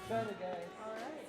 better, guys. All right.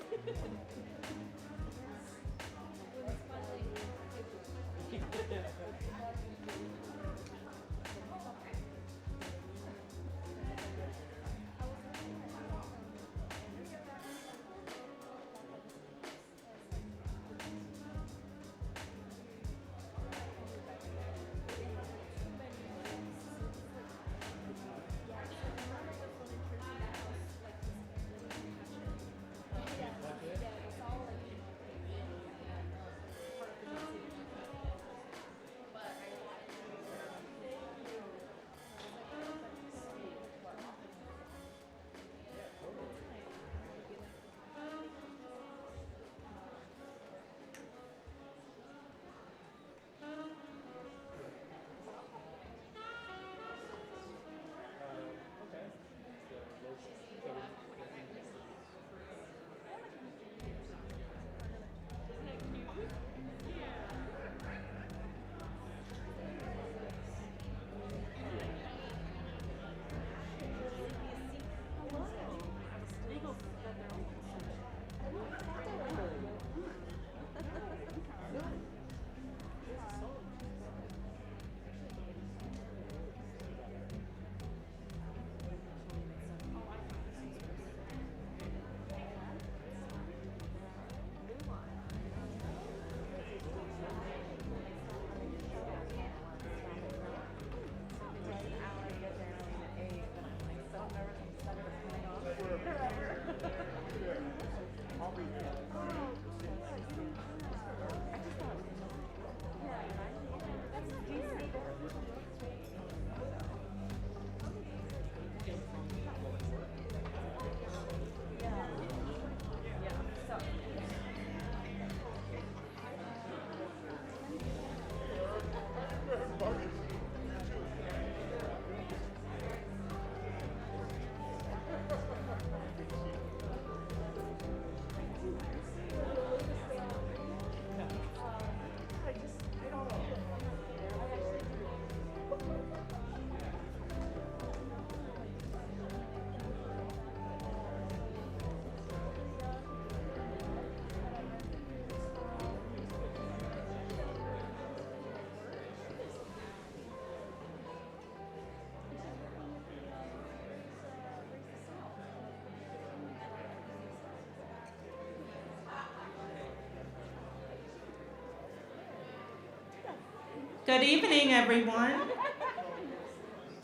Good evening, everyone.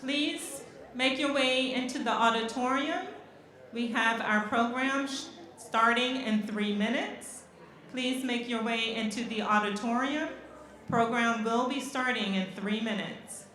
Please make your way into the auditorium. We have our program starting in 3 minutes. Please make your way into the auditorium. Program will be starting in 3 minutes.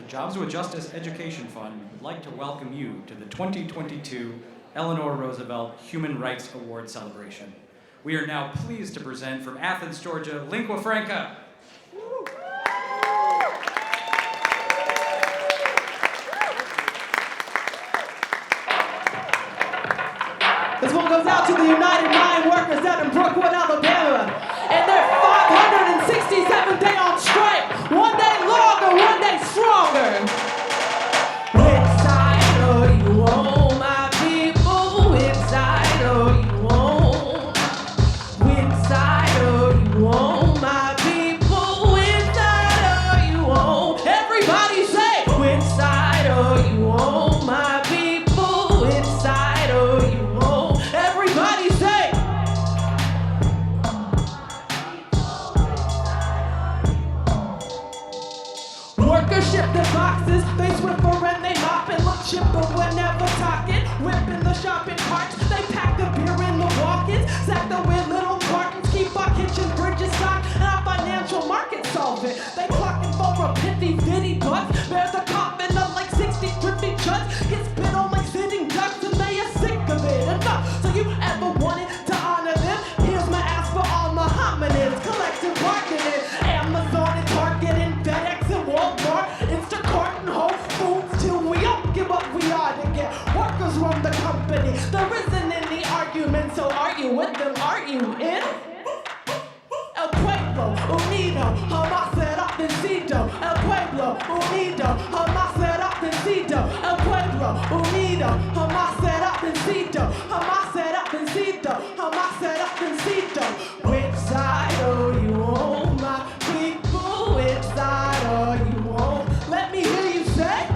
Jobs with Justice Education Fund would like to welcome you to the 2022 Eleanor Roosevelt Human Rights Award celebration. We are now pleased to present from Athens, Georgia, Linqua Franca. This one goes out to the United Mine Workers down in Brookwood, Alabama. And their 567th day on strike. One day longer, one day stronger. Which side are you on, my people? Which side are you on? Which side are you on, my people? Which side are you on? Everybody say, which side are you on, my people? Which side are you on? Everybody say. Workers ship the boxes, they swiffer and they mop and look chipper whenever talking. Whipping the shopping carts, they pack the beer in the walk-ins. Stack the with little cartons, keep our kitchen bridges stocked, and our financial market solvent. They clocking for a pitty bucks. Bear the coffin of like 60 thrifty chuds. Get spit on like sitting ducks and they are sick of it. Enough, so you ever wanted to honor them? Here's my ask for all my hominids. Collective bargaining, Amazon and Target and FedEx and Walmart, Instacart and Whole Foods, till we all give up we are to get workers run the company. There isn't any argument, so are you with them? Are you in? El Pueblo Unido, jamás será vencido. El Pueblo Unido, jamás será vencido. El Pueblo Unido, jamás será vencido. Jamás será vencido. Jamás será vencido. Which side are you on, my people? Which side are you on? Let me hear you say.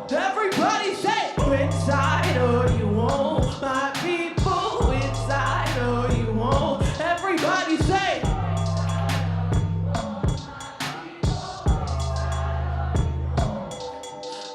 Everybody say, which side are you on, my people? Which side are you on? Everybody say.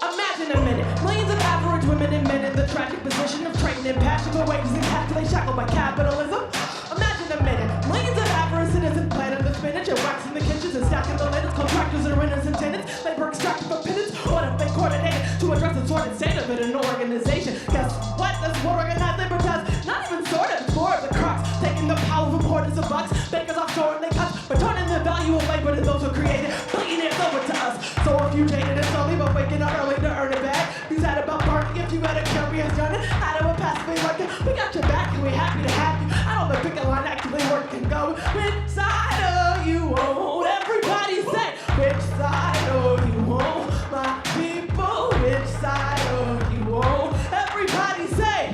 Imagine a minute, millions of average women and men in the tragic position of trading in passion for wages and calculate shackled by capitalism. Imagine a minute, millions of average citizens planting the spinach and waxing the kitchens and stacking the linens, contractors and renters and tenants, labor extracted for pittance. What if they coordinated to address the sordid state of it in an organization? Guess what? That's what organized labor does. Not even sort of, it's more of the crux. Taking the power from hoarders of bucks, bakers offshore and they cut, returning the value of labor to those who created, billionaires over to us. So if you jaded and slowly but waking up early to earn it back, you sad about parking if you had a curious journey. Out of a passively working, we got your back and we happy to have you. I know the picket line actively working, go. Which side are you on? Everybody say, which side are you on, my people? Which side are you on? Everybody say.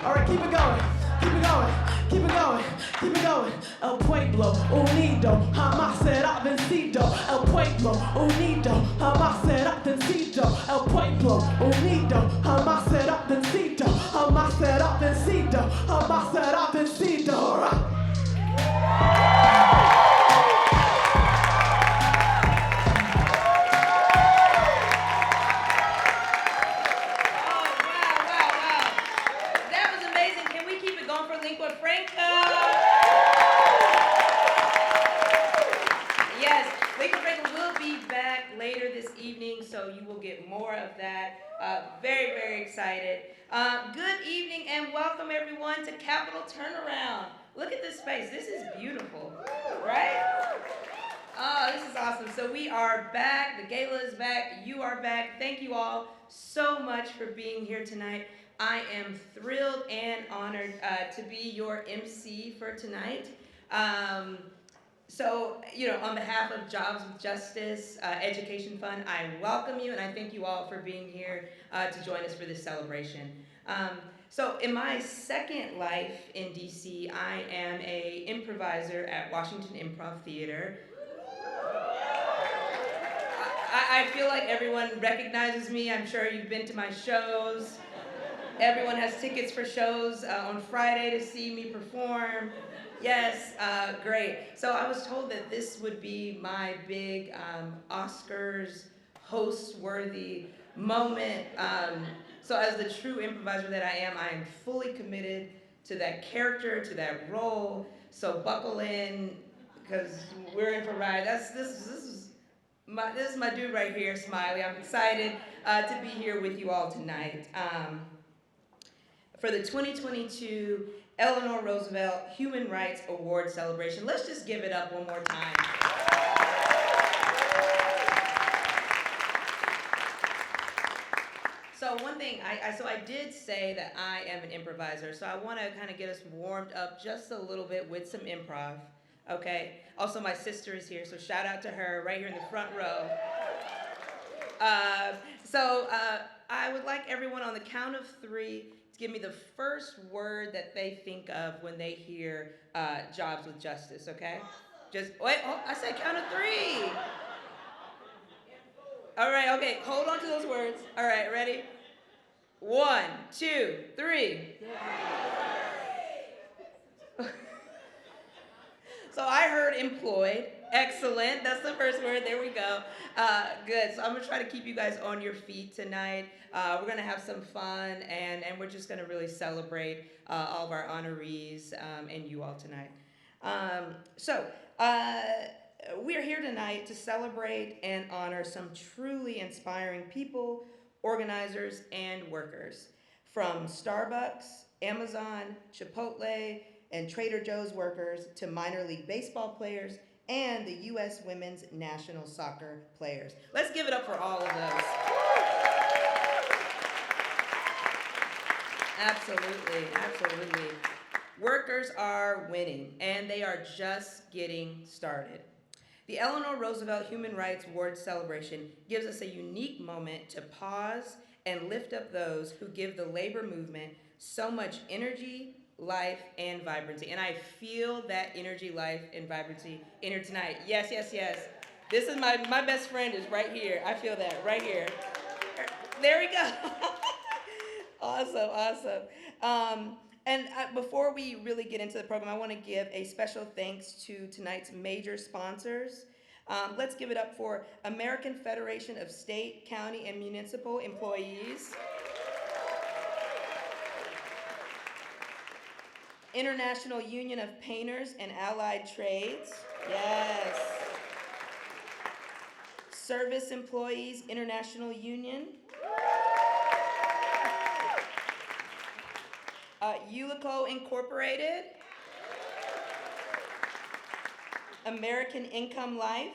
All right, keep it going, keep it going, keep it going, keep it going. El Pueblo Unido, jamás será vencido. El Pueblo Unido, jamás será vencido. El Pueblo Unido, jamás será vencido. Jamás será vencido. Jamás será vencido. All right. Linqua Franca. Yes, Linqua Franca will be back later this evening, so you will get more of that. Very, very excited. Good evening and welcome everyone to Capitol Turnaround. Look at this space. This is beautiful, right? Oh, this is awesome. So we are back. The gala is back. You are back. Thank you all so much for being here tonight. I am thrilled and honored to be your MC for tonight. So, on behalf of Jobs with Justice Education Fund, I welcome you and I thank you all for being here to join us for this celebration. So in my second life in DC, I am an improviser at Washington Improv Theater. I feel like everyone recognizes me. I'm sure you've been to my shows. Everyone has tickets for shows on Friday to see me perform. Yes, great. So I was told that this would be my big Oscars host-worthy moment. So as the true improviser that I am fully committed to that character, to that role. So buckle in, because we're in for a ride. This is my dude right here, Smiley. I'm excited to be here with you all tonight for the 2022 Eleanor Roosevelt Human Rights Award celebration. Let's just give it up one more time. So one thing, I did say that I am an improviser, so I want to kind of get us warmed up just a little bit with some improv, okay? Also, my sister is here, so shout out to her right here in the front row. I would like everyone on the count of 3 to give me the first word that they think of when they hear Jobs with Justice, okay? Just, wait, I said count of 3. All right, okay, hold on to those words. All right, ready? 1, 2, 3. So I heard employed. Excellent. That's the first word. There we go. Good. So I'm going to try to keep you guys on your feet tonight. We're going to have some fun, and we're just going to really celebrate all of our honorees and you all tonight. We're here tonight to celebrate and honor some truly inspiring people, organizers, and workers. From Starbucks, Amazon, Chipotle, and Trader Joe's workers to minor league baseball players and the U.S. women's national soccer players. Let's give it up for all of those. Absolutely, absolutely. Workers are winning, and they are just getting started. The Eleanor Roosevelt Human Rights Award celebration gives us a unique moment to pause and lift up those who give the labor movement so much energy, life, and vibrancy. And I feel that energy, life, and vibrancy in here tonight. Yes, yes, yes. This is my best friend is right here. I feel that right here. There we go. Awesome, awesome. Before we really get into the program, I want to give a special thanks to tonight's major sponsors. Let's give it up for American Federation of State, County, and Municipal Employees, International Union of Painters and Allied Trades, yes. Service Employees International Union, Ulico Incorporated, American Income Life,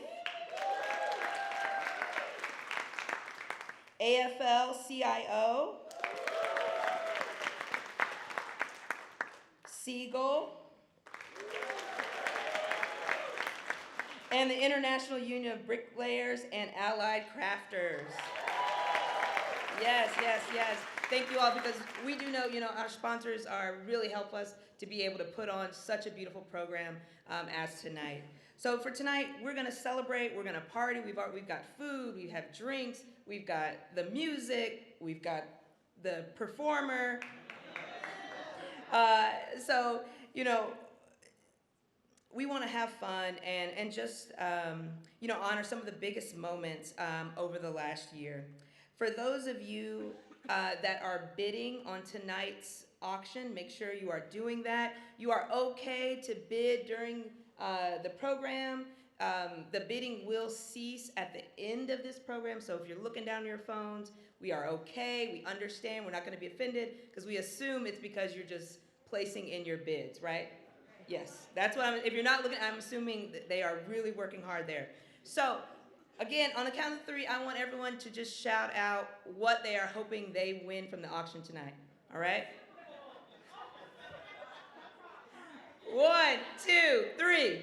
AFL-CIO, Siegel, and the International Union of Bricklayers and Allied Crafters. Yes, yes, yes. Thank you all, because we do know, our sponsors really help us to be able to put on such a beautiful program as tonight. So for tonight, we're going to celebrate, we're going to party. We've got food, we have drinks, we've got the music, we've got the performer. We want to have fun and just, honor some of the biggest moments over the last year. For those of you that are bidding on tonight's auction, make sure you are doing that. You are okay to bid during the program. The bidding will cease at the end of this program, so if you're looking down your phones, we are okay, we understand, we're not going to be offended, because we assume it's because you're just placing in your bids, right? Yes, that's what if you're not looking, I'm assuming that they are really working hard there. So, again, on the count of 3, I want everyone to just shout out what they are hoping they win from the auction tonight, all right? 1, 2, 3.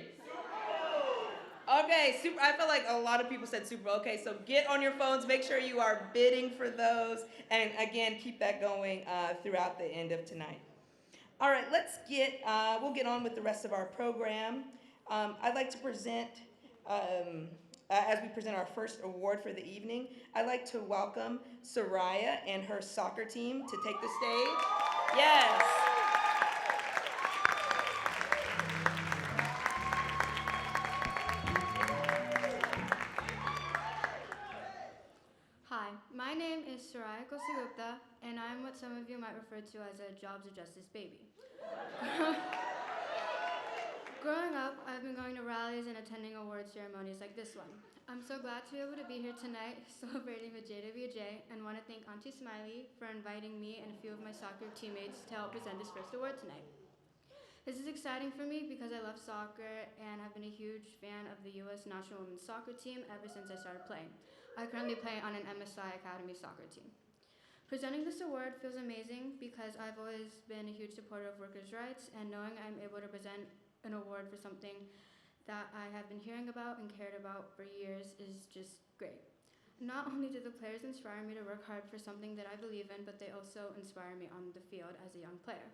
Okay, I feel like a lot of people said Super Bowl. Okay, so get on your phones, make sure you are bidding for those, and again, keep that going throughout the end of tonight. All right, we'll get on with the rest of our program. I'd like to present, as we present our first award for the evening, I'd like to welcome Soraya and her soccer team to take the stage. Yes. Hi, my name is Soraya Kosagupta, and I'm what some of you might refer to as a jobs of justice baby. Growing up, I've been going to rallies and attending award ceremonies like this one. I'm so glad to be able to be here tonight celebrating the JWJ and want to thank Auntie Smiley for inviting me and a few of my soccer teammates to help present this first award tonight. This is exciting for me because I love soccer and have been a huge fan of the U.S. national women's soccer team ever since I started playing. I currently play on an MSI Academy soccer team. Presenting this award feels amazing because I've always been a huge supporter of workers' rights, and knowing I'm able to present an award for something that I have been hearing about and cared about for years is just great. Not only do the players inspire me to work hard for something that I believe in, but they also inspire me on the field as a young player.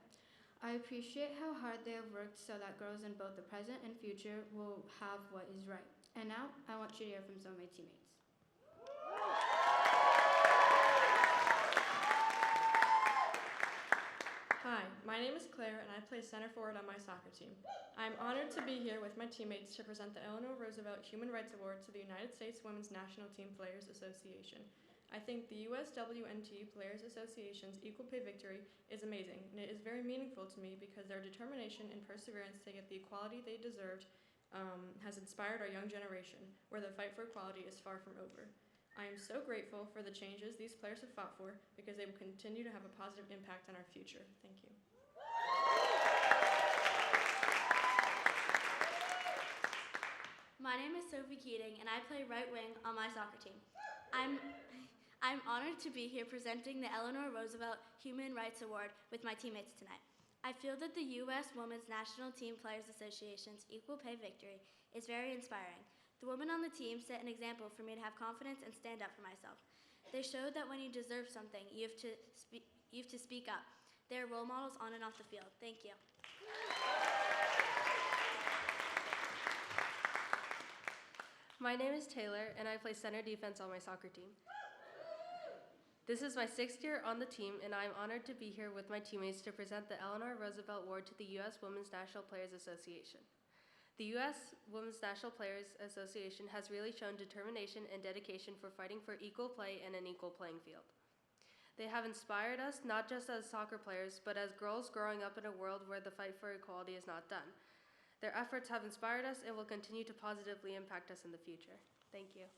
I appreciate how hard they have worked so that girls in both the present and future will have what is right. And now, I want you to hear from some of my teammates. Hi, my name is Claire and I play center forward on my soccer team. I'm honored to be here with my teammates to present the Eleanor Roosevelt Human Rights Award to the United States Women's National Team Players Association. I think the USWNT Players Association's Equal Pay Victory is amazing, and it is very meaningful to me because their determination and perseverance to get the equality they deserved has inspired our young generation, where the fight for equality is far from over. I am so grateful for the changes these players have fought for because they will continue to have a positive impact on our future. Thank you. My name is Sophie Keating, and I play right wing on my soccer team. I'm honored to be here presenting the Eleanor Roosevelt Human Rights Award with my teammates tonight. I feel that the U.S. Women's National Team Players Association's Equal Pay Victory is very inspiring. The women on the team set an example for me to have confidence and stand up for myself. They showed that when you deserve something, you have to speak up. They are role models on and off the field. Thank you. My name is Taylor, and I play center defense on my soccer team. This is my 6th year on the team, and I am honored to be here with my teammates to present the Eleanor Roosevelt Award to the U.S. Women's National Players Association. The U.S. Women's National Players Association has really shown determination and dedication for fighting for equal play and an equal playing field. They have inspired us not just as soccer players, but as girls growing up in a world where the fight for equality is not done. Their efforts have inspired us and will continue to positively impact us in the future. Thank you.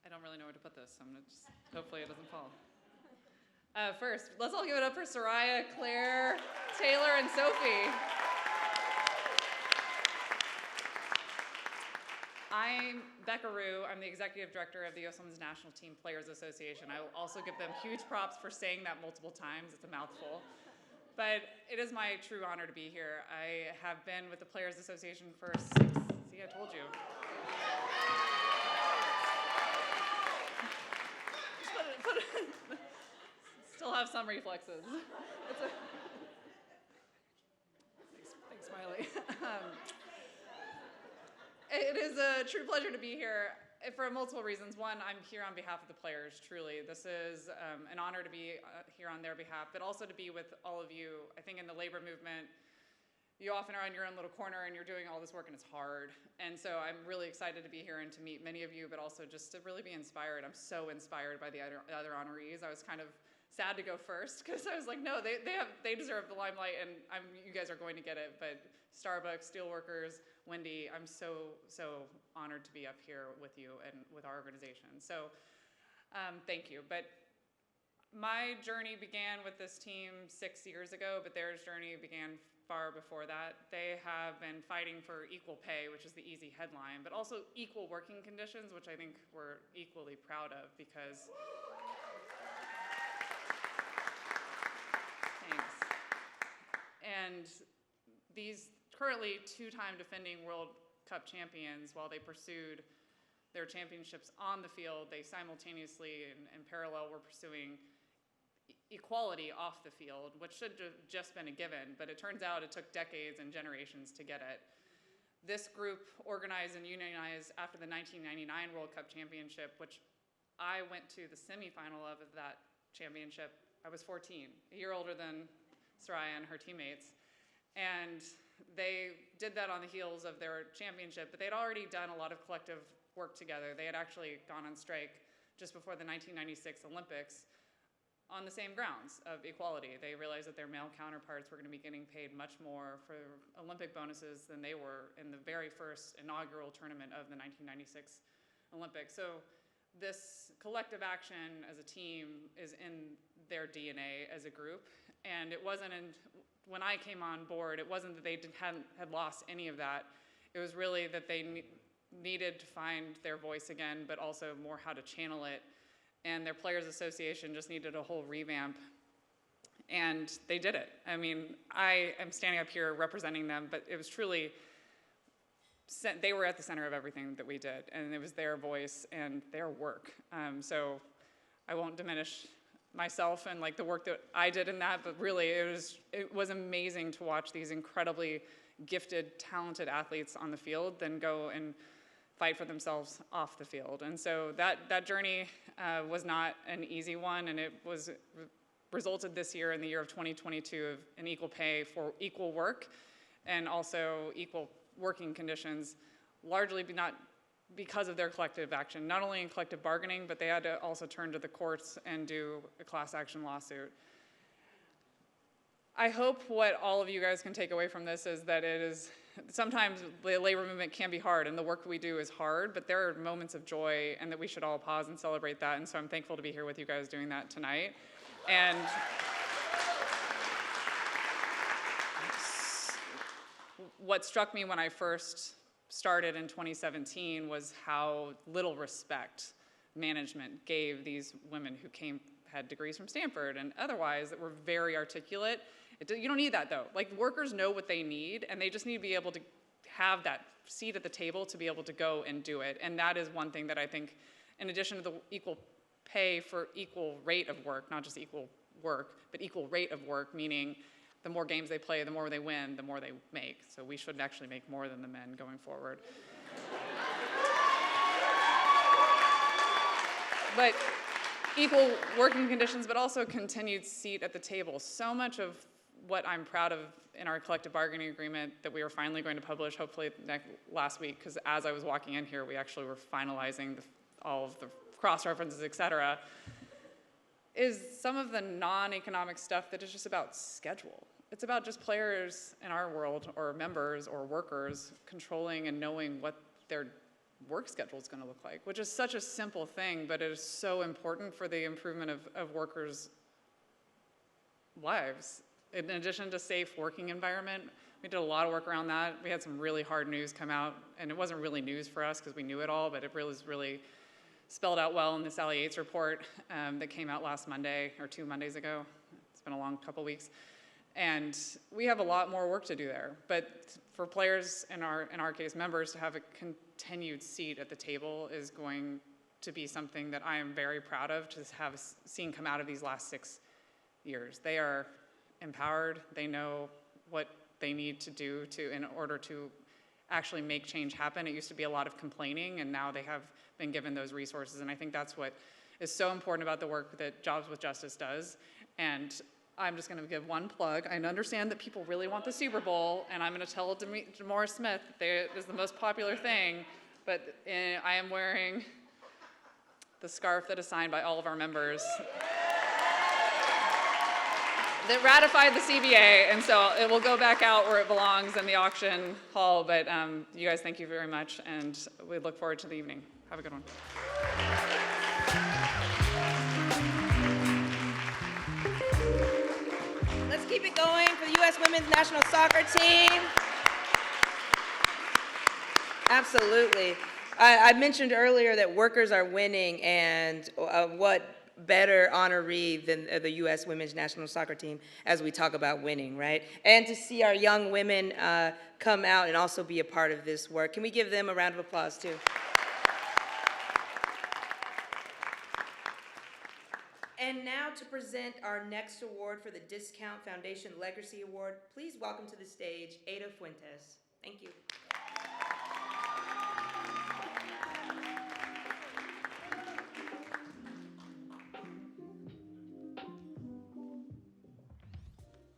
I don't really know where to put this, so I'm gonna just, hopefully it doesn't fall. First, let's all give it up for Soraya, Claire, Taylor, and Sophie. I'm Becca Rue. I'm the executive director of the U.S. Women's National Team Players Association. I will also give them huge props for saying that multiple times. It's a mouthful. But it is my true honor to be here. I have been with the Players Association for see, I told you. Still have some reflexes. Thanks, Smiley. It is a true pleasure to be here for multiple reasons. One, I'm here on behalf of the players, truly. This is an honor to be here on their behalf, but also to be with all of you. I think in the labor movement, you often are in your own little corner and you're doing all this work and it's hard. And so I'm really excited to be here and to meet many of you, but also just to really be inspired. I'm so inspired by the other honorees. I was kind of sad to go first because I was like, no, they deserve the limelight and you guys are going to get it. But Starbucks, Steelworkers, Wendy, I'm so honored to be up here with you and with our organization. So thank you. But my journey began with this team 6 years ago, but their journey began far before that. They have been fighting for equal pay, which is the easy headline, but also equal working conditions, which I think we're equally proud of because thanks. And these currently two-time defending World Cup champions. While they pursued their championships on the field, they simultaneously and in parallel were pursuing equality off the field, which should have just been a given, but it turns out it took decades and generations to get it. This group organized and unionized after the 1999 World Cup Championship, which I went to the semifinal of that championship. I was 14, a year older than Soraya and her teammates. And they did that on the heels of their championship, but they'd already done a lot of collective work together. They had actually gone on strike just before the 1996 Olympics on the same grounds of equality. They realized that their male counterparts were going to be getting paid much more for Olympic bonuses than they were in the very first inaugural tournament of the 1996 Olympics. So this collective action as a team is in their DNA as a group. And it wasn't, when I came on board, it wasn't that they had lost any of that. It was really that they needed to find their voice again, but also more how to channel it. And their Players Association just needed a whole revamp. And they did it. I mean, I am standing up here representing them, but it was truly, they were at the center of everything that we did. And it was their voice and their work. So I won't diminish myself and like the work that I did in that, but really it was amazing to watch these incredibly gifted, talented athletes on the field then go and fight for themselves off the field. And so that journey was not an easy one, and it was resulted this year in the year of 2022 of an equal pay for equal work and also equal working conditions, largely not because of their collective action, not only in collective bargaining, but they had to also turn to the courts and do a class action lawsuit. I hope what all of you guys can take away from this is that it is, sometimes the labor movement can be hard and the work we do is hard, but there are moments of joy and that we should all pause and celebrate that. And so I'm thankful to be here with you guys doing that tonight. And what struck me when I first started in 2017 was how little respect management gave these women who had degrees from Stanford and otherwise that were very articulate. You don't need that though. Like workers know what they need and they just need to be able to have that seat at the table to be able to go and do it. And that is one thing that I think, in addition to the equal pay for equal rate of work, not just equal work, but equal rate of work, meaning the more games they play, the more they win, the more they make. So we should actually make more than the men going forward. But equal working conditions, but also a continued seat at the table. So much of what I'm proud of in our collective bargaining agreement that we are finally going to publish, hopefully last week, because as I was walking in here, we actually were finalizing all of the cross-references, et cetera, is some of the non-economic stuff that is just about schedule. It's about just players in our world, or members, or workers, controlling and knowing what their work schedule is going to look like, which is such a simple thing, but it is so important for the improvement of workers' lives. In addition to safe working environment, we did a lot of work around that. We had some really hard news come out, and it wasn't really news for us because we knew it all, but it was really spelled out well in the Sally Yates report that came out last Monday, or 2 Mondays ago. It's been a long couple weeks. And we have a lot more work to do there. But for players, in our case, members, to have a continued seat at the table is going to be something that I am very proud of to have seen come out of these last 6 years. They are empowered. They know what they need to do in order to actually make change happen. It used to be a lot of complaining, and now they have been given those resources. And I think that's what is so important about the work that Jobs with Justice does. And I'm just going to give one plug. I understand that people really want the Super Bowl, and I'm going to tell DeMaurice Smith that it is the most popular thing, but I am wearing the scarf that is signed by all of our members that ratified the CBA, and so it will go back out where it belongs in the auction hall, but you guys, thank you very much, and we look forward to the evening. Have a good one. Let's keep it going for the U.S. Women's National Soccer Team. Absolutely. I mentioned earlier that workers are winning, and what better honoree than the U.S. Women's National Soccer Team as we talk about winning, right? And to see our young women come out and also be a part of this work. Can we give them a round of applause, too? And now to present our next award for the Discount Foundation Legacy Award, please welcome to the stage Ada Fuentes. Thank you.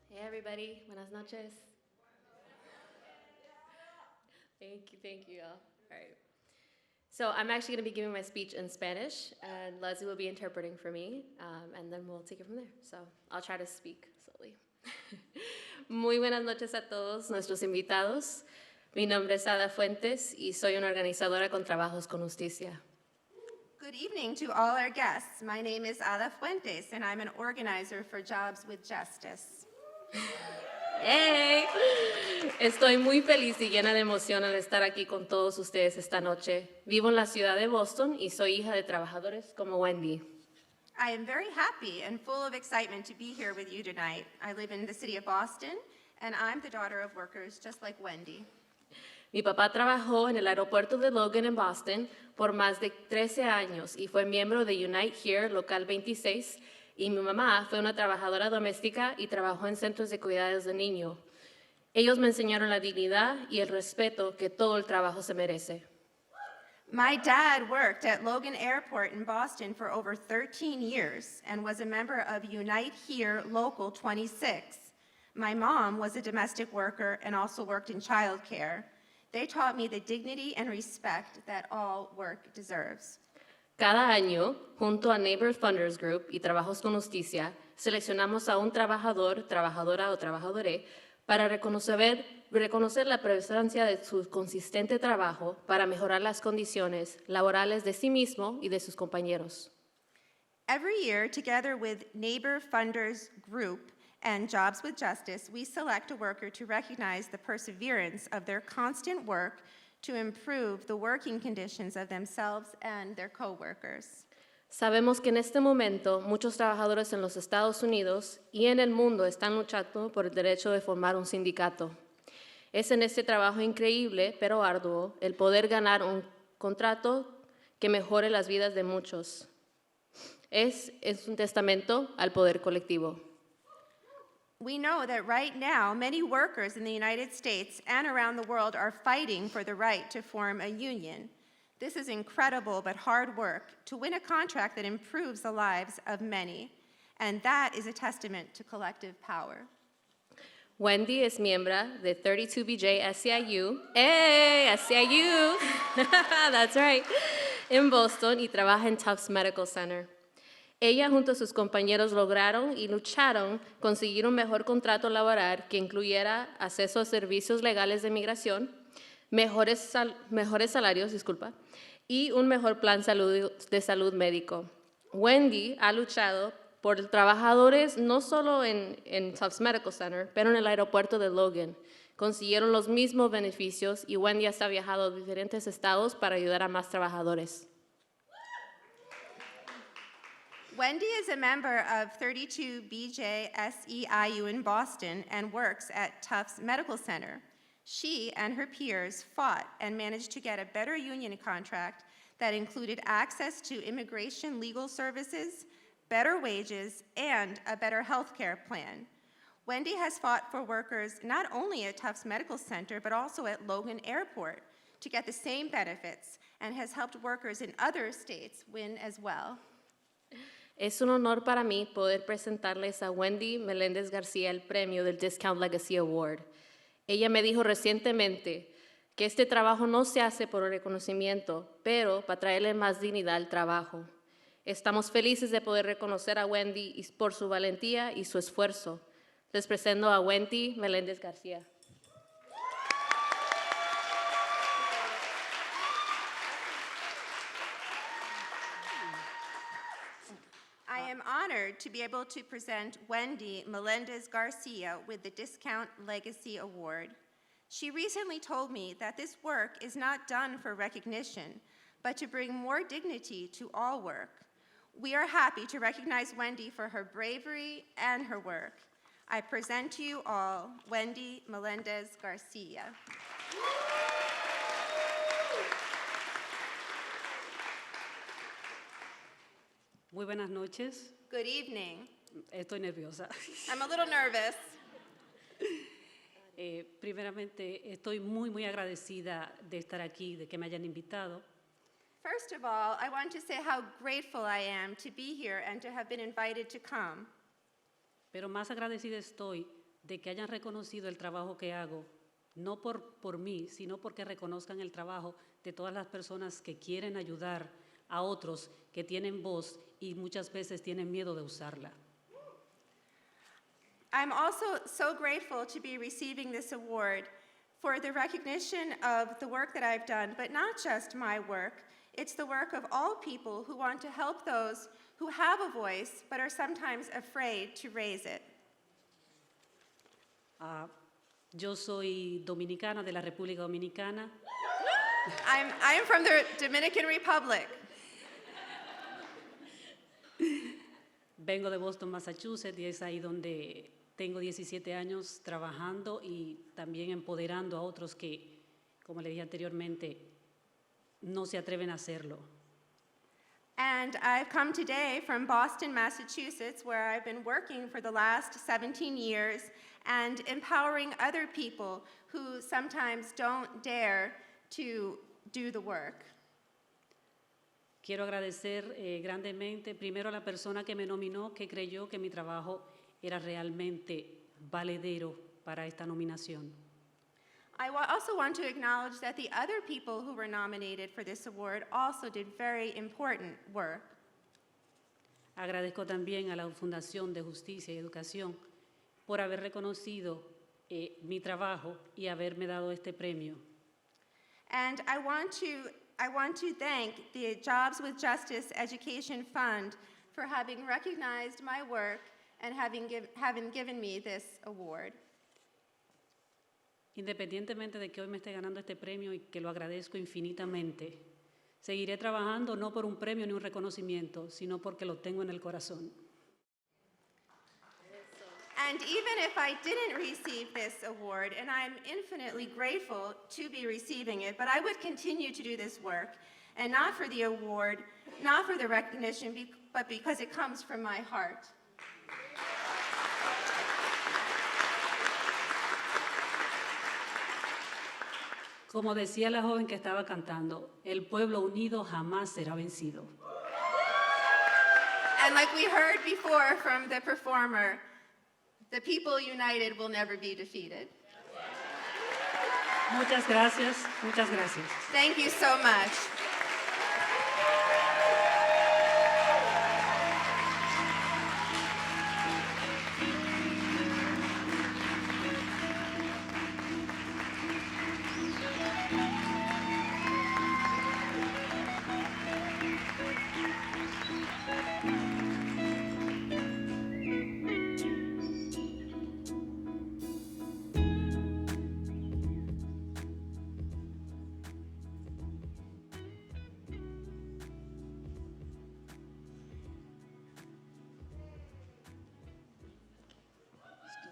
Hey everybody, buenas noches. Thank you all. All right. So I'm actually going to be giving my speech in Spanish, and Leslie will be interpreting for me, and then we'll take it from there. So I'll try to speak slowly. Muy buenas noches a todos nuestros invitados. Mi nombre es Ada Fuentes y soy una organizadora con Trabajos con Justicia. Good evening to all our guests. My name is Ada Fuentes, and I'm an organizer for Jobs with Justice. ¡Hey! Estoy muy feliz y llena de emoción al estar aquí con todos ustedes esta noche. Vivo en la ciudad de Boston y soy hija de trabajadores como Wendy. I am very happy and full of excitement to be here with you tonight. I live in the city of Boston, and I'm the daughter of workers just like Wendy. Mi papá trabajó en el aeropuerto de Logan en Boston por más de 13 años y fue miembro de Unite Here, local 26, y mi mamá fue una trabajadora doméstica y trabajó en centros de cuidados de niños. Ellos me enseñaron la dignidad y el respeto que todo el trabajo se merece. My dad worked at Logan Airport in Boston for over 13 years and was a member of Unite Here Local 26. My mom was a domestic worker and also worked in childcare. They taught me the dignity and respect that all work deserves. Cada año, junto a Neighbor Funders Group y Trabajos con Justicia, seleccionamos a un trabajador, trabajadora o trabajadore para reconocer la presencia de su consistente trabajo para mejorar las condiciones laborales de sí mismo y de sus compañeros. Every year, together with Neighbor Funders Group and Jobs with Justice, we select a worker to recognize the perseverance of their constant work to improve the working conditions of themselves and their coworkers. Sabemos que en este momento muchos trabajadores en los Estados Unidos y en el mundo están luchando por el derecho de formar un sindicato. Es en este trabajo increíble, pero arduo, el poder ganar un contrato que mejore las vidas de muchos. Es un testamento al poder colectivo. We know that right now, many workers in the United States and around the world are fighting for the right to form a union. This is incredible but hard work to win a contract that improves the lives of many, and that is a testament to collective power. Wendy es miembro de 32BJ SEIU, ¡hey! SEIU, that's right, en Boston y trabaja en Tufts Medical Center. Ella junto a sus compañeros lograron y lucharon conseguir un mejor contrato laboral que incluyera acceso a servicios legales de migración, mejores salarios, y un mejor plan de salud médico. Wendy ha luchado por trabajadores no solo en Tufts Medical Center, pero en el aeropuerto de Logan. Consiguieron los mismos beneficios y Wendy ha viajado a diferentes estados para ayudar a más trabajadores. Wendy is a member of 32BJ SEIU in Boston and works at Tufts Medical Center. She and her peers fought and managed to get a better union contract that included access to immigration legal services, better wages, and a better health care plan. Wendy has fought for workers not only at Tufts Medical Center, but also at Logan Airport to get the same benefits and has helped workers in other states win as well. Es un honor para mí poder presentarles a Wendy Meléndez García el premio del Discount Legacy Award. Ella me dijo recientemente que este trabajo no se hace por reconocimiento, pero para traerle más dignidad al trabajo. Estamos felices de poder reconocer a Wendy por su valentía y su esfuerzo. Les presento a Wendy Meléndez García. I am honored to be able to present Wendy Melendez Garcia with the Discount Legacy Award. She recently told me that this work is not done for recognition, but to bring more dignity to all work. We are happy to recognize Wendy for her bravery and her work. I present to you all Wendy Melendez Garcia. Muy buenas noches. Good evening. Estoy nerviosa. I'm a little nervous. Primeramente, estoy muy agradecida de estar aquí, de que me hayan invitado. First of all, I want to say how grateful I am to be here and to have been invited to come. Pero más agradecida estoy de que hayan reconocido el trabajo que hago, no por mí, sino porque reconozcan el trabajo de todas las personas que quieren ayudar a otros que tienen voz y muchas veces tienen miedo de usarla. I'm also so grateful to be receiving this award for the recognition of the work that I've done, but not just my work. It's the work of all people who want to help those who have a voice but are sometimes afraid to raise it. Yo soy dominicana, de la República Dominicana. I'm from the Dominican Republic. Vengo de Boston, Massachusetts, y es ahí donde tengo 17 años trabajando y también empoderando a otros que, como le dije anteriormente, no se atreven a hacerlo. And I've come today from Boston, Massachusetts, where I've been working for the last 17 years and empowering other people who sometimes don't dare to do the work. Quiero agradecer grandemente primero a la persona que me nominó, que creyó que mi trabajo era realmente valedero para esta nominación. I also want to acknowledge that the other people who were nominated for this award also did very important work. Agradezco también a la Fundación de Justicia y Educación por haber reconocido mi trabajo y haberme dado este premio. And I want to thank the Jobs with Justice Education Fund for having recognized my work and having given me this award. Independientemente de que hoy me esté ganando este premio y que lo agradezco infinitamente, seguiré trabajando no por un premio ni un reconocimiento, sino porque lo tengo en el corazón. And even if I didn't receive this award, and I'm infinitely grateful to be receiving it, but I would continue to do this work, and not for the award, not for the recognition, but because it comes from my heart. Como decía la joven que estaba cantando, el pueblo unido jamás será vencido. And like we heard before from the performer, the people united will never be defeated. Muchas gracias, muchas gracias. Thank you so much.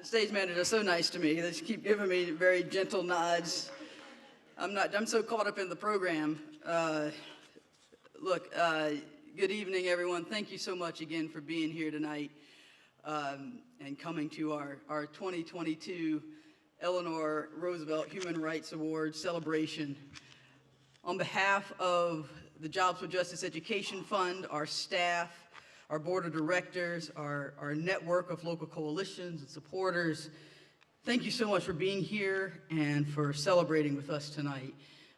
Stage managers are so nice to me. They just keep giving me very gentle nods. I'm so caught up in the program. Good evening, everyone. Thank you so much again for being here tonight and coming to our 2022 Eleanor Roosevelt Human Rights Award celebration. On behalf of the Jobs for Justice Education Fund, our staff, our board of directors, our network of local coalitions and supporters, thank you so much for being here and for celebrating with us tonight.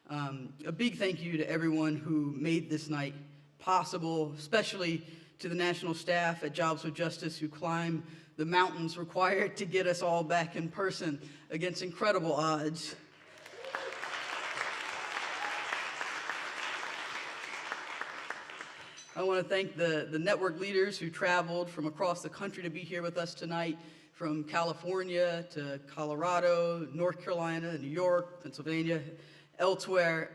A big thank you to everyone who made this night possible, especially to the national staff at Jobs for Justice who climbed the mountains required to get us all back in person against incredible odds. I want to thank the network leaders who traveled from across the country to be here with us tonight, from California to Colorado, North Carolina, New York, Pennsylvania, elsewhere.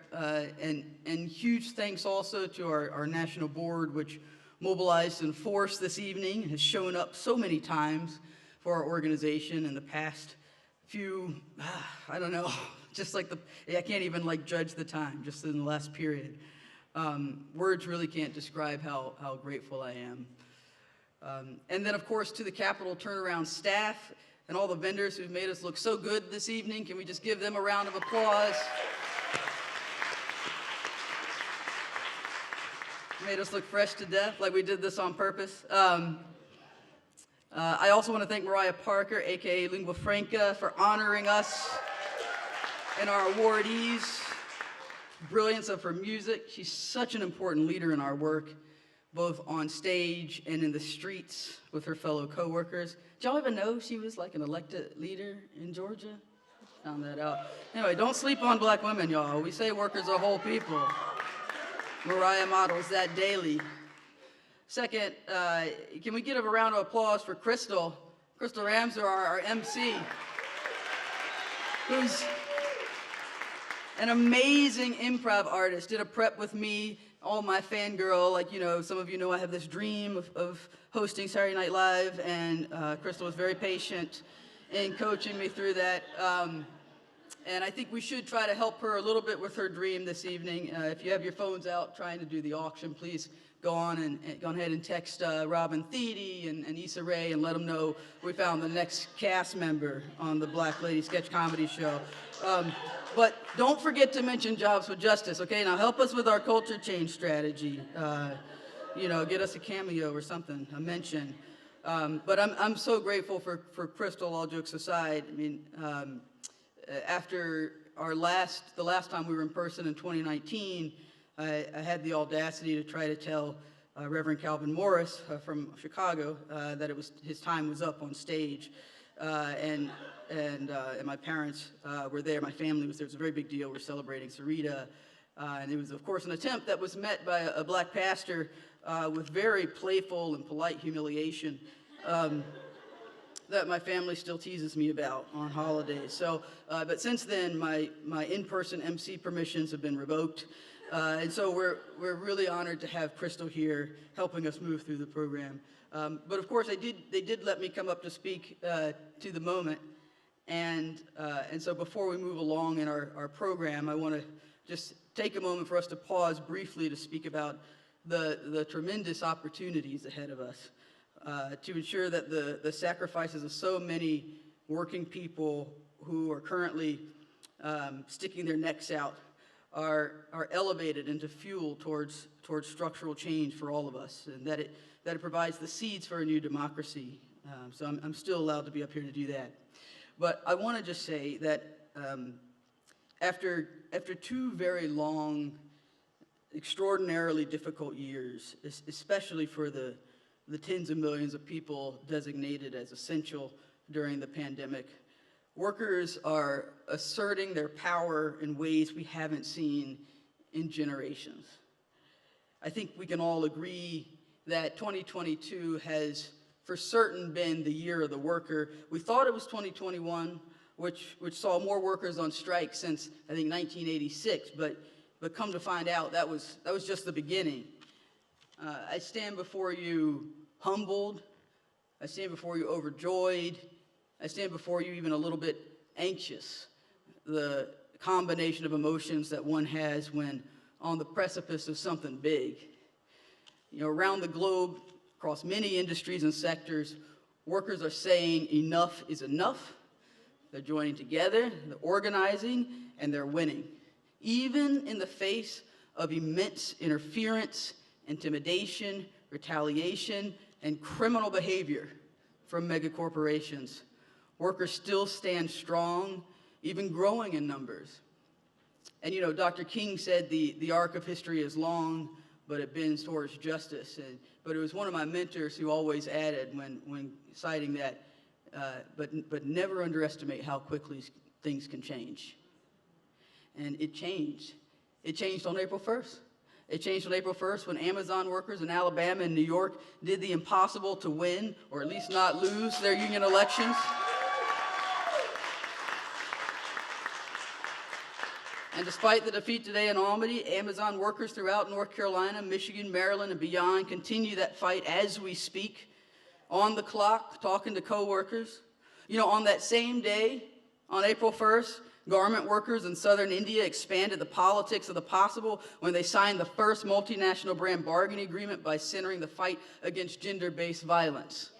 And huge thanks also to our national board, which mobilized in force this evening, has shown up so many times for our organization in the past few, I don't know, just like I can't even like judge the time, just in the last period. Words really can't describe how grateful I am. And then, of course, to the Capitol Turnaround staff and all the vendors who've made us look so good this evening. Can we just give them a round of applause? Made us look fresh to death, like we did this on purpose. I also want to thank Mariah Parker, aka Linqua Franca, for honoring us and our awardees. Brilliance of her music. She's such an important leader in our work, both on stage and in the streets with her fellow co-workers. Did y'all even know she was like an elected leader in Georgia? Found that out. Anyway, don't sleep on black women, y'all. We say workers are whole people. Mariah models that daily. Second, can we give a round of applause for Krystal Ramseur, our MC, who's an amazing improv artist, did a prep with me, all my fangirl, like, you know, some of you know I have this dream of hosting Saturday Night Live, and Krystal was very patient in coaching me through that. And I think we should try to help her a little bit with her dream this evening. If you have your phones out trying to do the auction, please go ahead and text Robin Thede and Issa Rae and let them know we found the next cast member on the Black Lady Sketch Comedy Show. But don't forget to mention Jobs with Justice, okay? Now help us with our culture change strategy. You know, get us a cameo or something, a mention. But I'm so grateful for Krystal, all jokes aside. I mean, after the last time we were in person in 2019, I had the audacity to try to tell Reverend Calvin Morris from Chicago that his time was up on stage, and my parents were there. My family was there. It was a very big deal. We're celebrating Sarita, and it was, of course, an attempt that was met by a black pastor with very playful and polite humiliation. That my family still teases me about on holidays. So, but since then, my in-person MC permissions have been revoked. And so we're really honored to have Krystal here helping us move through the program. But of course, they did let me come up to speak to the moment. And so before we move along in our program, I want to just take a moment for us to pause briefly to speak about the tremendous opportunities ahead of us. To ensure that the sacrifices of so many working people who are currently sticking their necks out are elevated into fuel towards structural change for all of us, and that it provides the seeds for a new democracy. So I'm still allowed to be up here to do that. But I want to just say that after 2 very long, extraordinarily difficult years, especially for the tens of millions of people designated as essential during the pandemic, workers are asserting their power in ways we haven't seen in generations. I think we can all agree that 2022 has for certain been the year of the worker. We thought it was 2021, which saw more workers on strike since, I think, 1986, but come to find out that was just the beginning. I stand before you humbled. I stand before you overjoyed. I stand before you even a little bit anxious. The combination of emotions that one has when on the precipice of something big. You know, around the globe, across many industries and sectors, workers are saying enough is enough. They're joining together, they're organizing, and they're winning. Even in the face of immense interference, intimidation, retaliation, and criminal behavior from megacorporations, workers still stand strong, even growing in numbers. And you know, Dr. King said the arc of history is long, but it bends towards justice. But it was one of my mentors who always added when citing that, but never underestimate how quickly things can change. And it changed. It changed on April 1st. It changed on April 1st when Amazon workers in Alabama and New York did the impossible to win, or at least not lose, their union elections. And despite the defeat today in Albany, Amazon workers throughout North Carolina, Michigan, Maryland, and beyond continue that fight as we speak, on the clock, talking to coworkers. You know, on that same day, on April 1st, garment workers in southern India expanded the politics of the possible when they signed the first multinational brand bargaining agreement by centering the fight against gender-based violence.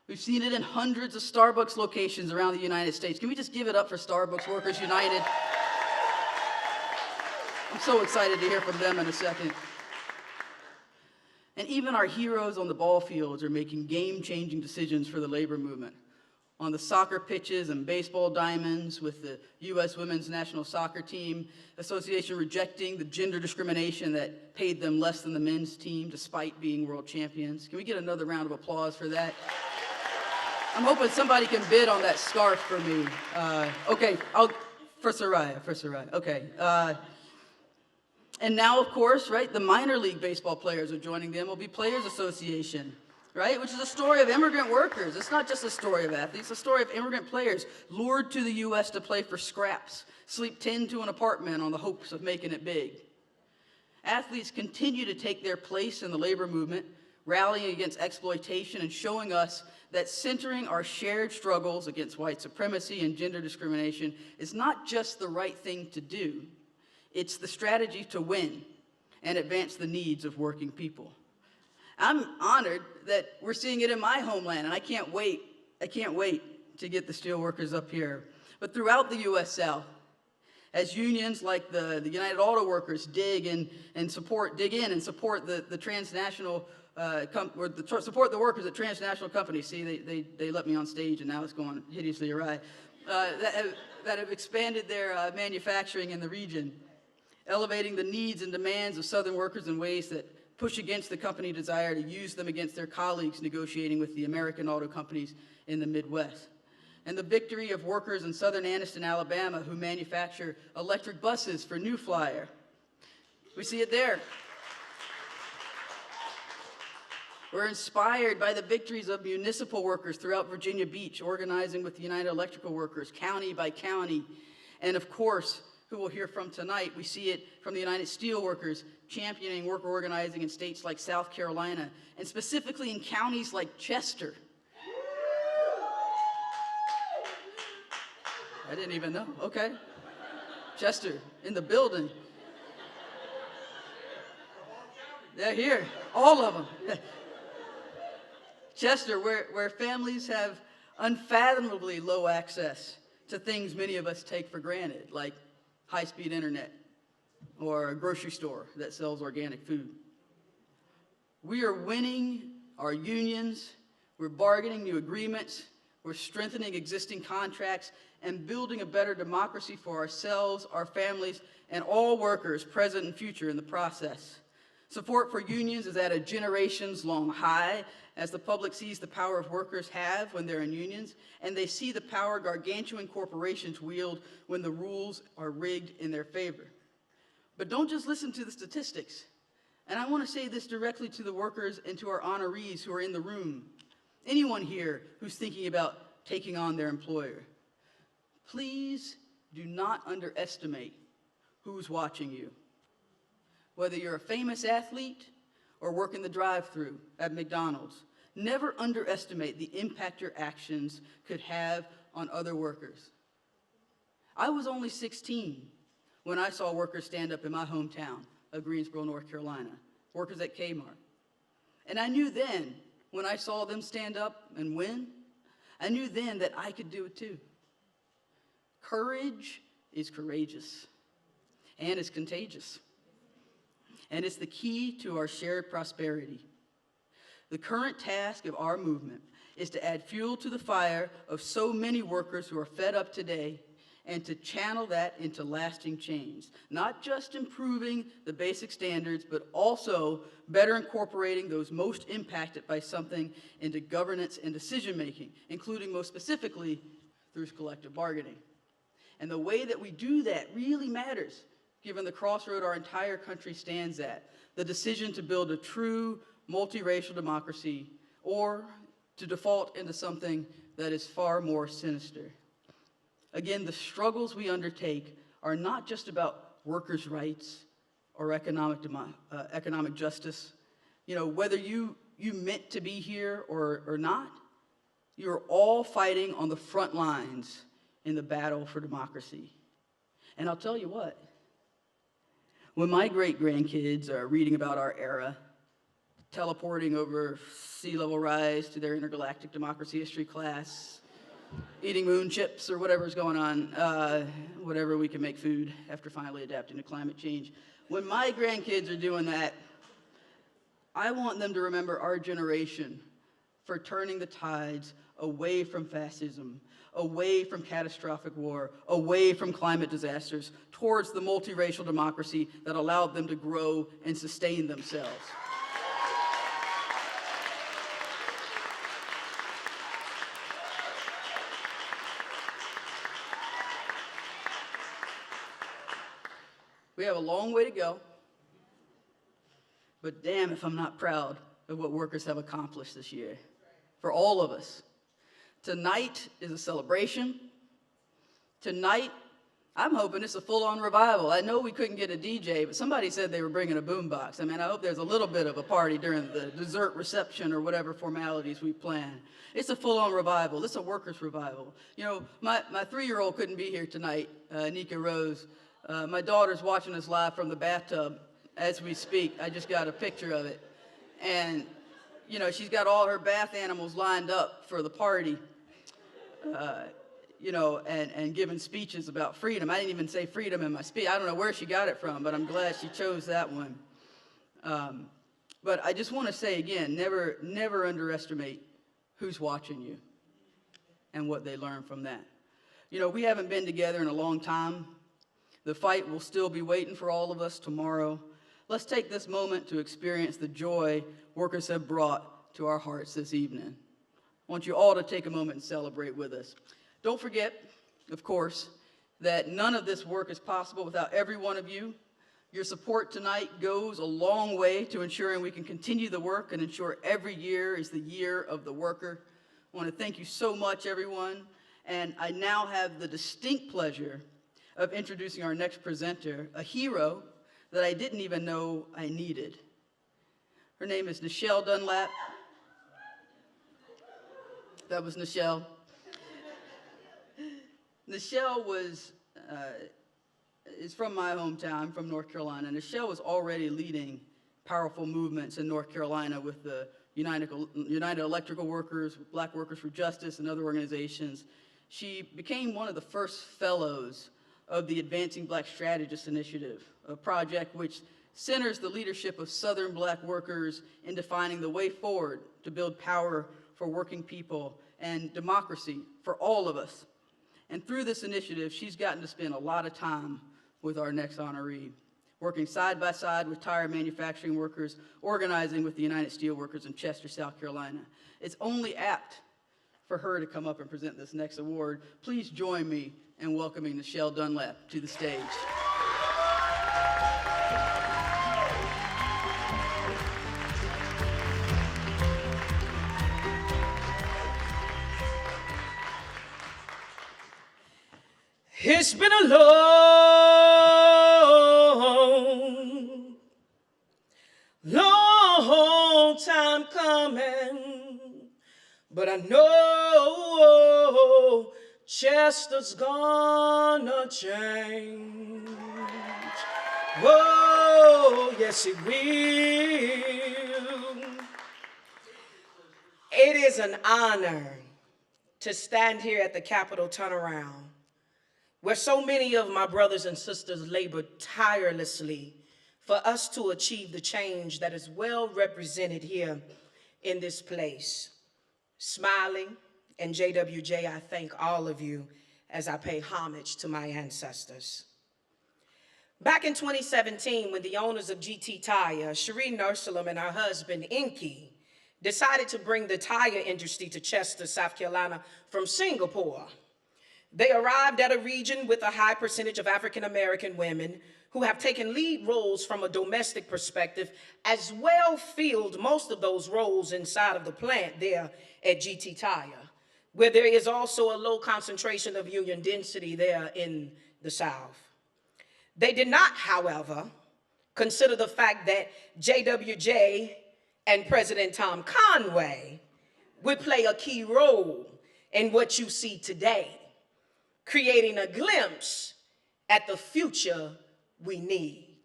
We've seen it in hundreds of Starbucks locations around the United States. Can we just give it up for Starbucks Workers United? I'm so excited to hear from them in a second. And even our heroes on the ball fields are making game-changing decisions for the labor movement. On the soccer pitches and baseball diamonds with the U.S. Women's National Soccer Team Association rejecting the gender discrimination that paid them less than the men's team despite being world champions. Can we get another round of applause for that? I'm hoping somebody can bid on that scarf for me. Okay, for Soraya, okay. And now, of course, right, the minor league baseball players are joining the MLB Players Association, right, which is a story of immigrant workers. It's not just a story of athletes, it's a story of immigrant players lured to the U.S. to play for scraps, sleep 10 to an apartment on the hopes of making it big. Athletes continue to take their place in the labor movement, rallying against exploitation and showing us that centering our shared struggles against white supremacy and gender discrimination is not just the right thing to do, it's the strategy to win and advance the needs of working people. I'm honored that we're seeing it in my homeland, and I can't wait to get the Steelworkers up here. But throughout the U.S. South, as unions like the United Auto Workers dig in and support the transnational support the workers at transnational companies. See, they let me on stage and now it's going hideously awry. That have expanded their manufacturing in the region, elevating the needs and demands of Southern workers in ways that push against the company desire to use them against their colleagues negotiating with the American auto companies in the Midwest. And the victory of workers in Southern Anniston, Alabama, who manufacture electric buses for New Flyer. We see it there. We're inspired by the victories of municipal workers throughout Virginia Beach, organizing with the United Electrical Workers, county by county. And of course, who we'll hear from tonight, we see it from the United Steelworkers, championing worker organizing in states like South Carolina, and specifically in counties like Chester. I didn't even know, okay. Chester, in the building. They're here, all of them. Chester, where families have unfathomably low access to things many of us take for granted, like high-speed internet or a grocery store that sells organic food. We are winning our unions, we're bargaining new agreements, we're strengthening existing contracts, and building a better democracy for ourselves, our families, and all workers, present and future, in the process. Support for unions is at a generations-long high as the public sees the power of workers have when they're in unions, and they see the power gargantuan corporations wield when the rules are rigged in their favor. But don't just listen to the statistics. And I want to say this directly to the workers and to our honorees who are in the room. Anyone here who's thinking about taking on their employer. Please do not underestimate who's watching you. Whether you're a famous athlete or work in the drive-thru at McDonald's, never underestimate the impact your actions could have on other workers. I was only 16 when I saw workers stand up in my hometown of Greensboro, North Carolina, workers at Kmart. And I knew then, when I saw them stand up and win, I knew then that I could do it too. Courage is courageous, and it's contagious. And it's the key to our shared prosperity. The current task of our movement is to add fuel to the fire of so many workers who are fed up today and to channel that into lasting change. Not just improving the basic standards, but also better incorporating those most impacted by something into governance and decision-making, including most specifically through collective bargaining. And the way that we do that really matters, given the crossroad our entire country stands at, the decision to build a true multiracial democracy, or to default into something that is far more sinister. Again, the struggles we undertake are not just about workers' rights or economic justice. You know, whether you meant to be here or not, you're all fighting on the front lines in the battle for democracy. And I'll tell you what, when my great-grandkids are reading about our era, teleporting over sea level rise to their intergalactic democracy history class, eating moon chips or whatever's going on, whatever we can make food after finally adapting to climate change. When my grandkids are doing that, I want them to remember our generation for turning the tides away from fascism, away from catastrophic war, away from climate disasters, towards the multiracial democracy that allowed them to grow and sustain themselves. We have a long way to go, but damn if I'm not proud of what workers have accomplished this year, for all of us. Tonight is a celebration. Tonight, I'm hoping it's a full-on revival. I know we couldn't get a DJ, but somebody said they were bringing a boombox. I mean, I hope there's a little bit of a party during the dessert reception or whatever formalities we plan. It's a full-on revival. It's a workers' revival. You know, my 3-year-old couldn't be here tonight, Nika Rose. My daughter's watching us live from the bathtub as we speak. I just got a picture of it. And, you know, she's got all her bath animals lined up for the party. You know, and giving speeches about freedom. I didn't even say freedom in my speech. I don't know where she got it from, but I'm glad she chose that one. But I just want to say again, never underestimate who's watching you and what they learn from that. You know, we haven't been together in a long time. The fight will still be waiting for all of us tomorrow. Let's take this moment to experience the joy workers have brought to our hearts this evening. I want you all to take a moment and celebrate with us. Don't forget, of course, that none of this work is possible without every one of you. Your support tonight goes a long way to ensuring we can continue the work and ensure every year is the year of the worker. I want to thank you so much, everyone. And I now have the distinct pleasure of introducing our next presenter, a hero that I didn't even know I needed. Her name is Nichelle Dunlap. That was Nichelle. Nichelle is from my hometown. I'm from North Carolina. Nichelle was already leading powerful movements in North Carolina with the United Electrical Workers, Black Workers for Justice, and other organizations. She became one of the first fellows of the Advancing Black Strategists Initiative, a project which centers the leadership of Southern Black workers in defining the way forward to build power for working people and democracy for all of us. And through this initiative, she's gotten to spend a lot of time with our next honoree, working side by side with tire manufacturing workers, organizing with the United Steelworkers in Chester, South Carolina. It's only apt for her to come up and present this next award. Please join me in welcoming Nichelle Dunlap to the stage. It's been a long, long time coming, but I know Chester's gonna change. Oh, yes, it will. It is an honor to stand here at the Capitol Turnaround, where so many of my brothers and sisters labored tirelessly for us to achieve the change that is well represented here in this place. Smiling and JWJ, I thank all of you as I pay homage to my ancestors. Back in 2017, when the owners of GT Tire, Shireen Nursalam and her husband, Inky, decided to bring the tire industry to Chester, South Carolina from Singapore, they arrived at a region with a high percentage of African American women who have taken lead roles from a domestic perspective, as well filled most of those roles inside of the plant there at GT Tire, where there is also a low concentration of union density there in the South. They did not, however, consider the fact that JWJ and President Tom Conway would play a key role in what you see today, creating a glimpse at the future we need.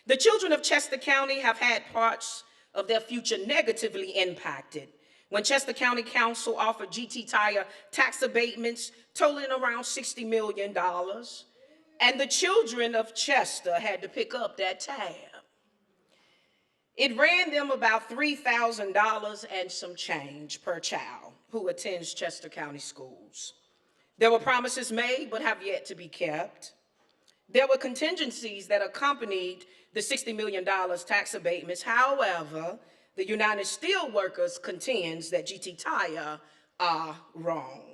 The children of Chester County have had parts of their future negatively impacted when Chester County Council offered GT Tire tax abatements totaling around $60 million, and the children of Chester had to pick up that tab. It ran them about $3,000 and some change per child who attends Chester County schools. There were promises made but have yet to be kept. There were contingencies that accompanied the $60 million tax abatements. However, the United Steelworkers contends that GT Tire are wrong.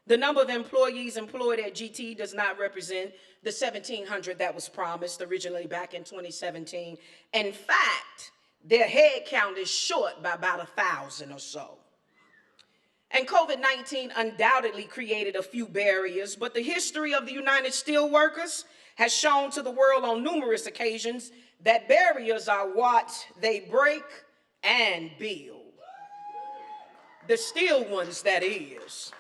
The number of employees employed at GT does not represent the 1,700 that was promised originally back in 2017. In fact, their head count is short by about 1,000 or so. And COVID-19 undoubtedly created a few barriers, but the history of the United Steelworkers has shown to the world on numerous occasions that barriers are what they break and build. The steel ones, that is.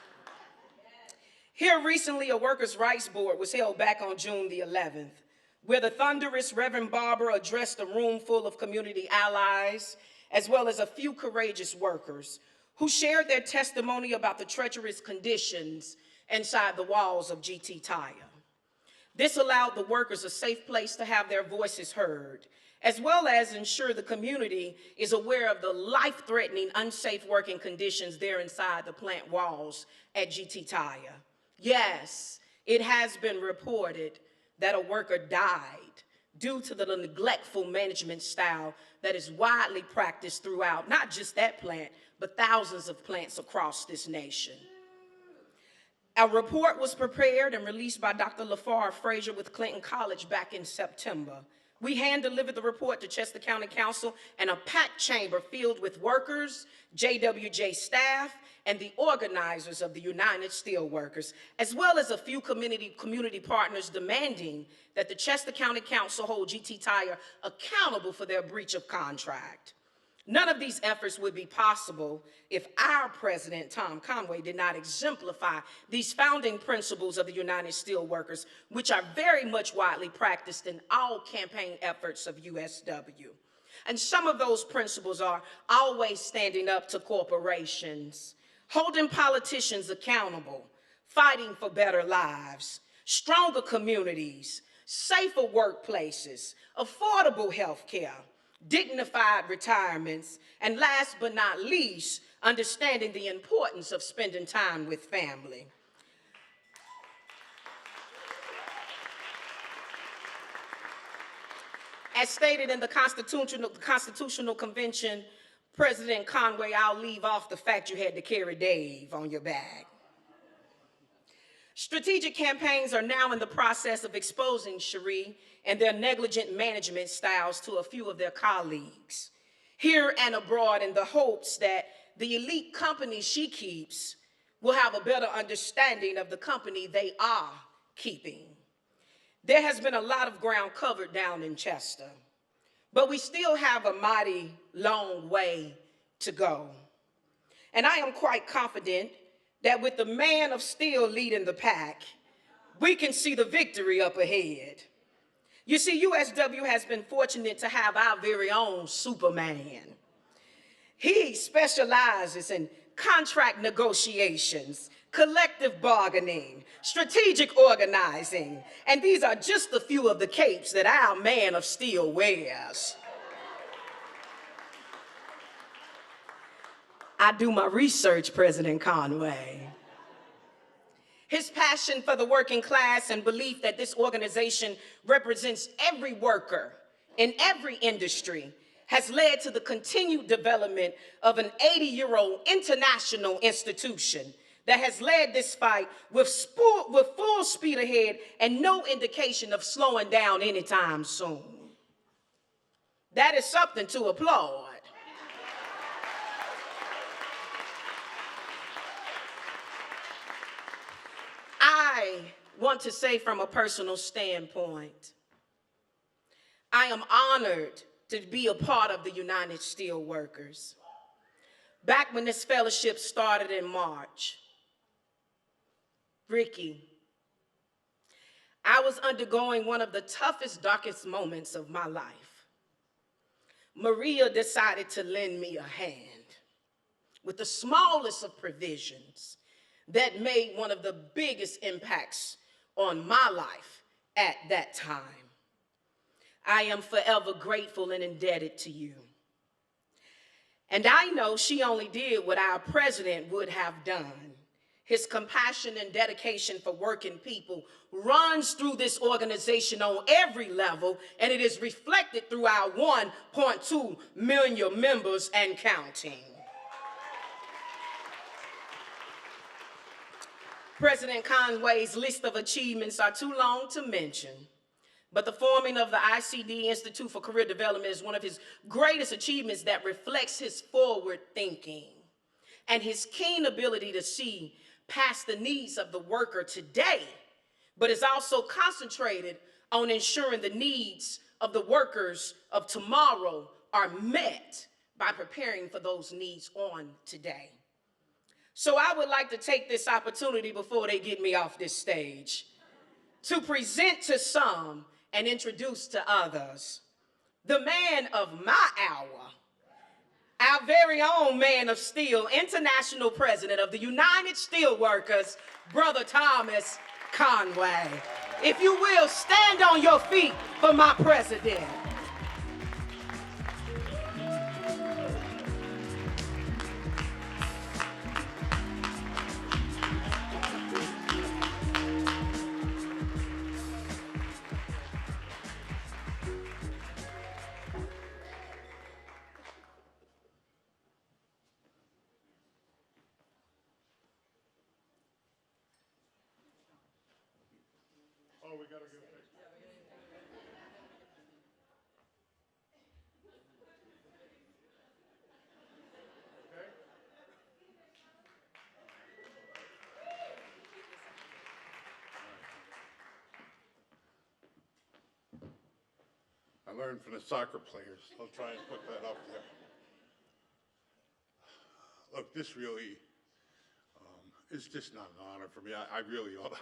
Here recently, a workers' rights board was held back on June the 11th, where the thunderous Reverend Barber addressed a room full of community allies, as well as a few courageous workers who shared their testimony about the treacherous conditions inside the walls of GT Tire. This allowed the workers a safe place to have their voices heard, as well as ensure the community is aware of the life-threatening, unsafe working conditions there inside the plant walls at GT Tire. Yes, it has been reported that a worker died due to the neglectful management style that is widely practiced throughout not just that plant, but thousands of plants across this nation. A report was prepared and released by Dr. LaFar Frazier with Clinton College back in September. We hand-delivered the report to Chester County Council and a packed chamber filled with workers, JWJ staff, and the organizers of the United Steelworkers, as well as a few community partners demanding that the Chester County Council hold GT Tire accountable for their breach of contract. None of these efforts would be possible if our president, Tom Conway, did not exemplify these founding principles of the United Steelworkers, which are very much widely practiced in all campaign efforts of USW. And some of those principles are always standing up to corporations, holding politicians accountable, fighting for better lives, stronger communities, safer workplaces, affordable health care, dignified retirements, and last but not least, understanding the importance of spending time with family. As stated in the Constitutional Convention, President Conway, I'll leave off the fact you had to carry Dave on your back. Strategic campaigns are now in the process of exposing Cherie and their negligent management styles to a few of their colleagues, here and abroad, in the hopes that the elite company she keeps will have a better understanding of the company they are keeping. There has been a lot of ground covered down in Chester, but we still have a mighty long way to go. And I am quite confident that with the man of steel leading the pack, we can see the victory up ahead. You see, USW has been fortunate to have our very own Superman. He specializes in contract negotiations, collective bargaining, strategic organizing, and these are just a few of the capes that our man of steel wears. I do my research, President Conway. His passion for the working class and belief that this organization represents every worker in every industry has led to the continued development of an 80-year-old international institution that has led this fight with full speed ahead and no indication of slowing down anytime soon. That is something to applaud. I want to say from a personal standpoint, I am honored to be a part of the United Steelworkers. Back when this fellowship started in March, Ricky, I was undergoing one of the toughest, darkest moments of my life. Maria decided to lend me a hand with the smallest of provisions that made one of the biggest impacts on my life at that time. I am forever grateful and indebted to you. And I know she only did what our president would have done. His compassion and dedication for working people runs through this organization on every level, and it is reflected through our 1.2 million members and counting. President Conway's list of achievements are too long to mention, but the forming of the ICD Institute for Career Development is one of his greatest achievements that reflects his forward thinking and his keen ability to see past the needs of the worker today, but is also concentrated on ensuring the needs of the workers of tomorrow are met by preparing for those needs on today. So I would like to take this opportunity before they get me off this stage to present to some and introduce to others the man of my hour, our very own man of steel, international president of the United Steelworkers, Brother Thomas Conway. If you will, stand on your feet for my president. Oh, we gotta go fix it. Okay? I learned from the soccer players. I'll try and put that up there. Look, this really is just not an honor for me. I really ought to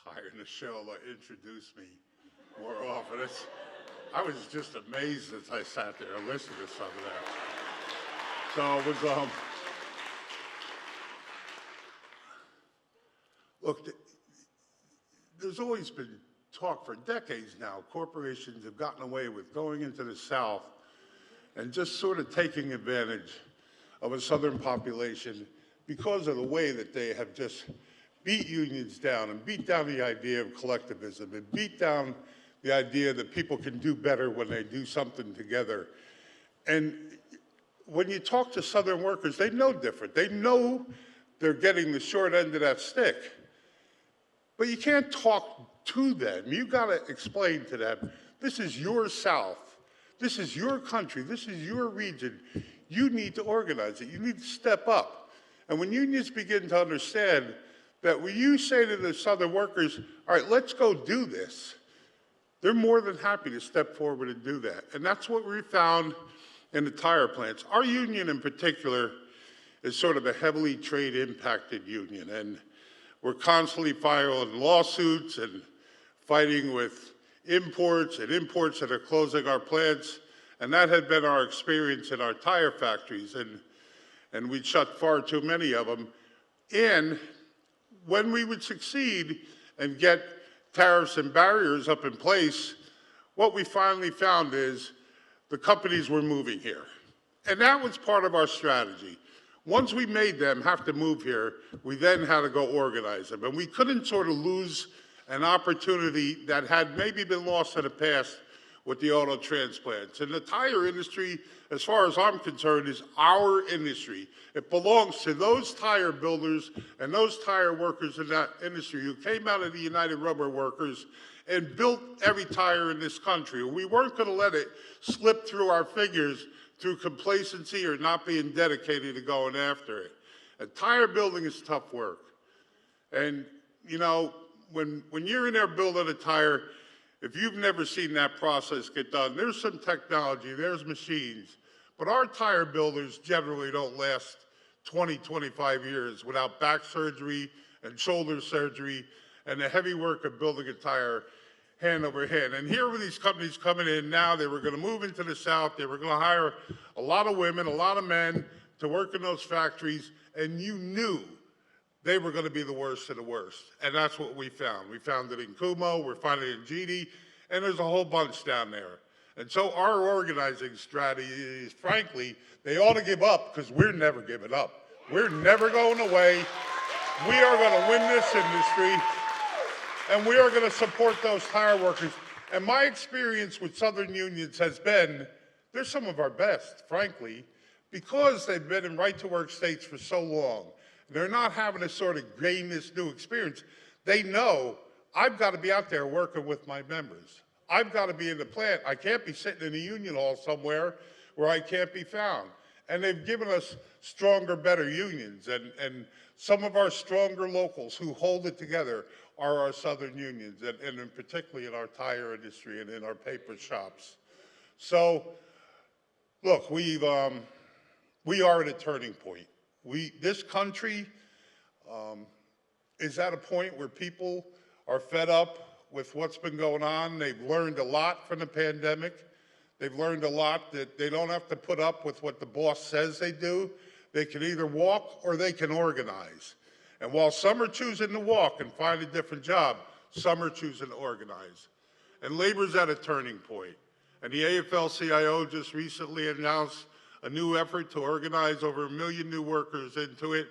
hire Michelle to introduce me more often. I was just amazed as I sat there and listened to some of that. So it was, look, there's always been talk for decades now. Corporations have gotten away with going into the South and just sort of taking advantage of a Southern population because of the way that they have just beat unions down and beat down the idea of collectivism and beat down the idea that people can do better when they do something together. And when you talk to Southern workers, they know different. They know they're getting the short end of that stick. But you can't talk to them. You gotta explain to them, this is your South. This is your country. This is your region. You need to organize it. You need to step up. And when unions begin to understand that when you say to the Southern workers, all right, let's go do this, they're more than happy to step forward and do that. And that's what we found in the tire plants. Our union in particular is sort of a heavily trade impacted union. And we're constantly filing lawsuits and fighting with imports that are closing our plants. And that had been our experience in our tire factories. And we'd shut far too many of them. And when we would succeed and get tariffs and barriers up in place, what we finally found is the companies were moving here. And that was part of our strategy. Once we made them have to move here, we then had to go organize them. And we couldn't sort of lose an opportunity that had maybe been lost in the past with the auto transplants. And the tire industry, as far as I'm concerned, is our industry. It belongs to those tire builders and those tire workers in that industry who came out of the United Rubber Workers and built every tire in this country. We weren't going to let it slip through our fingers through complacency or not being dedicated to going after it. And tire building is tough work. And, you know, when you're in there building a tire, if you've never seen that process get done, there's some technology, there's machines, but our tire builders generally don't last 20, 25 years without back surgery and shoulder surgery and the heavy work of building a tire hand over hand. And here were these companies coming in now. They were going to move into the South. They were going to hire a lot of women, a lot of men to work in those factories, and you knew they were going to be the worst of the worst. And that's what we found. We found it in Kumo, we're finding it in GD, and there's a whole bunch down there. And so our organizing strategy is, frankly, they ought to give up because we're never giving up. We're never going away. We are going to win this industry, and we are going to support those tire workers. And my experience with Southern unions has been, they're some of our best, frankly, because they've been in right-to-work states for so long. They're not having to sort of gain this new experience. They know, I've got to be out there working with my members. I've got to be in the plant. I can't be sitting in a union hall somewhere where I can't be found. And they've given us stronger, better unions. And some of our stronger locals who hold it together are our Southern unions, and particularly in our tire industry and in our paper shops. So, look, we are at a turning point. This country is at a point where people are fed up with what's been going on. They've learned a lot from the pandemic. They've learned a lot that they don't have to put up with what the boss says they do. They can either walk or they can organize. And while some are choosing to walk and find a different job, some are choosing to organize. And labor's at a turning point. And the AFL-CIO just recently announced a new effort to organize over 1 million new workers into it.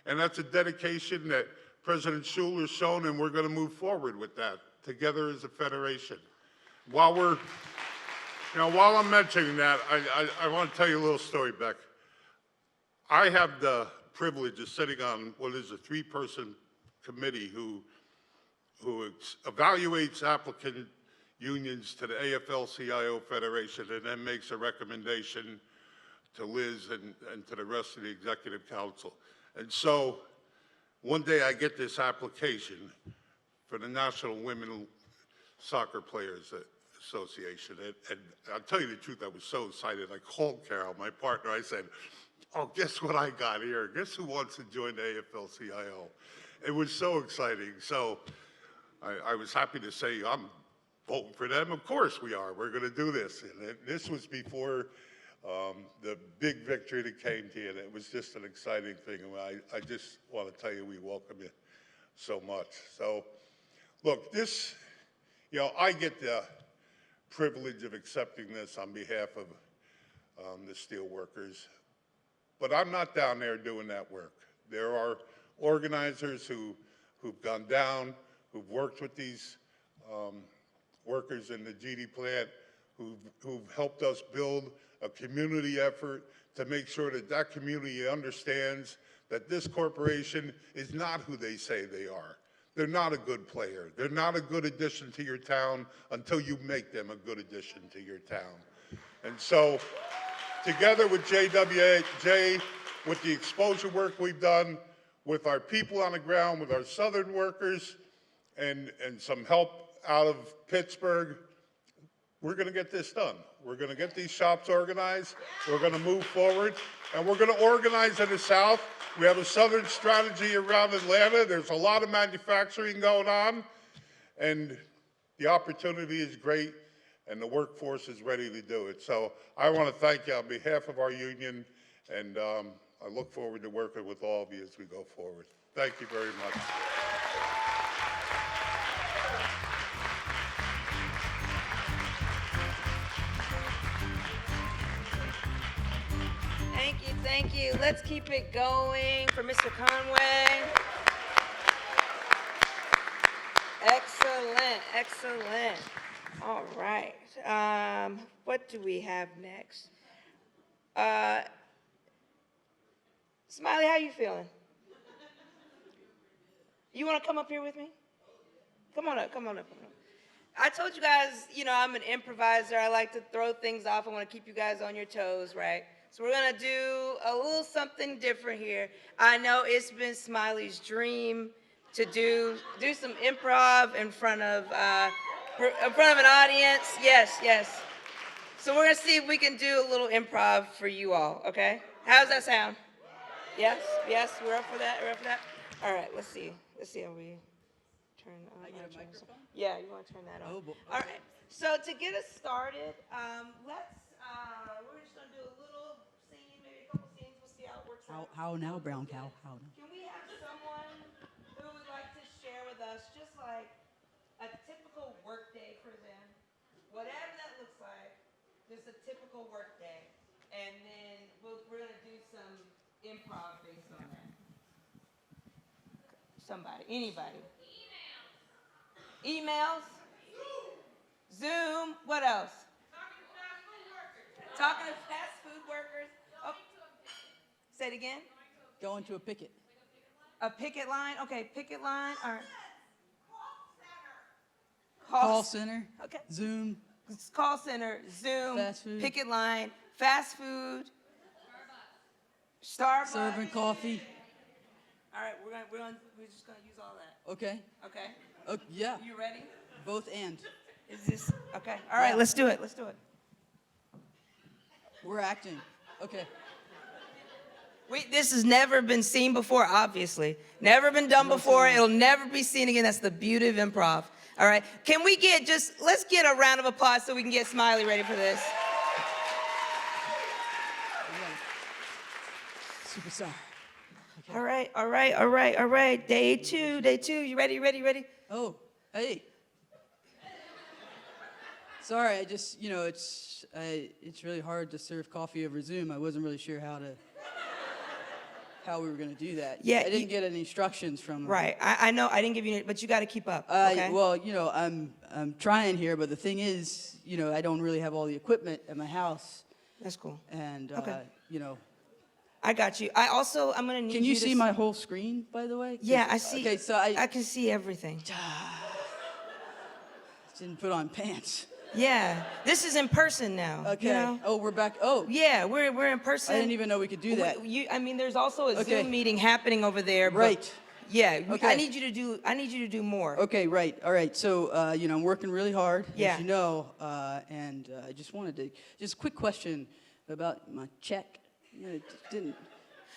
And that's a dedication that President Schuler's shown, and we're going to move forward with that together as a federation. While I'm mentioning that, I want to tell you a little story, Beck. I have the privilege of sitting on what is a 3-person committee who evaluates applicant unions to the AFL-CIO Federation and then makes a recommendation to Liz and to the rest of the Executive Council. And so one day I get this application for the National Women Soccer Players Association. And I'll tell you the truth, I was so excited. I called Carol, my partner. I said, oh, guess what I got here? Guess who wants to join the AFL-CIO? It was so exciting. So I was happy to say, I'm voting for them. Of course we are. We're going to do this. And this was before the big victory that came to you, and it was just an exciting thing. And I just want to tell you we welcome you so much. So, look, this, I get the privilege of accepting this on behalf of the Steelworkers, but I'm not down there doing that work. There are organizers who've gone down, who've worked with these workers in the GD plant, who've helped us build a community effort to make sure that that community understands that this corporation is not who they say they are. They're not a good player. They're not a good addition to your town until you make them a good addition to your town. And so, together with JWJ, with the exposure work we've done, with our people on the ground, with our Southern workers, and some help out of Pittsburgh, we're going to get this done. We're going to get these shops organized. We're going to move forward, and we're going to organize in the South. We have a Southern strategy around Atlanta. There's a lot of manufacturing going on, and the opportunity is great, and the workforce is ready to do it. So I want to thank you on behalf of our union, and I look forward to working with all of you as we go forward. Thank you very much. Thank you. Let's keep it going for Mr. Conway. Excellent, excellent. All right. What do we have next? Smiley, how you feeling? You want to come up here with me? Come on up, come on up, come on up. I told you guys, I'm an improviser. I like to throw things off. I want to keep you guys on your toes, right? So we're going to do a little something different here. I know it's been Smiley's dream to do some improv in front of an audience. Yes, yes. So we're going to see if we can do a little improv for you all, okay? How does that sound? Yes, yes, we're up for that, All right, let's see how we turn on. I get a microphone? Yeah, you want to turn that on. Oh, boy. All right, so to get us started, we're just going to do a little scene, maybe a couple scenes. We'll see how it works out. How now, brown cow? How now? Can we have someone who would like to share with us just like a typical work day for them, whatever that looks like, just a typical work day, and then we're going to do some improv based on that. Somebody, anybody. Emails. Zoom. What else? Talking to fast food workers. Oh. Say it again. Going to a picket. A picket line. Okay, picket line. All right. Call center. Okay. Zoom. Call center. Zoom. Fast food. Picket line. Fast food. Starbucks. Serving coffee. All right, we're just gonna use all that. Okay. Okay. Yeah. You ready? Both and. Is this okay? All right, let's do it. Let's do it. We're acting. Okay. This has never been seen before, obviously. Never been done before. It'll never be seen again. That's the beauty of improv. All right. Can we let's get a round of applause so we can get Smiley ready for this. Superstar. Okay. All right. Day two. You ready? Oh, hey. Sorry, I just, it's really hard to serve coffee over Zoom. I wasn't really sure how we were going to do that. Yeah, I didn't get any instructions from them. Right. I know. I didn't give you, but you got to keep up. Okay. Well, I'm trying here, but the thing is, I don't really have all the equipment at my house. That's cool. And, Okay. I got you. I'm going to need you Can you see my whole screen, by the way? Yeah, I see. Okay, so I can see everything. Didn't put on pants. Yeah, this is in person now. Okay. Oh, we're back. Oh. Yeah, we're in person. I didn't even know we could do that. There's also a Zoom meeting happening over there. Right. Yeah. Okay. I need you to do more. Okay. Right. All right. So I'm working really hard, Yeah. as you know, and I just wanted to just a quick question about my check. It didn't.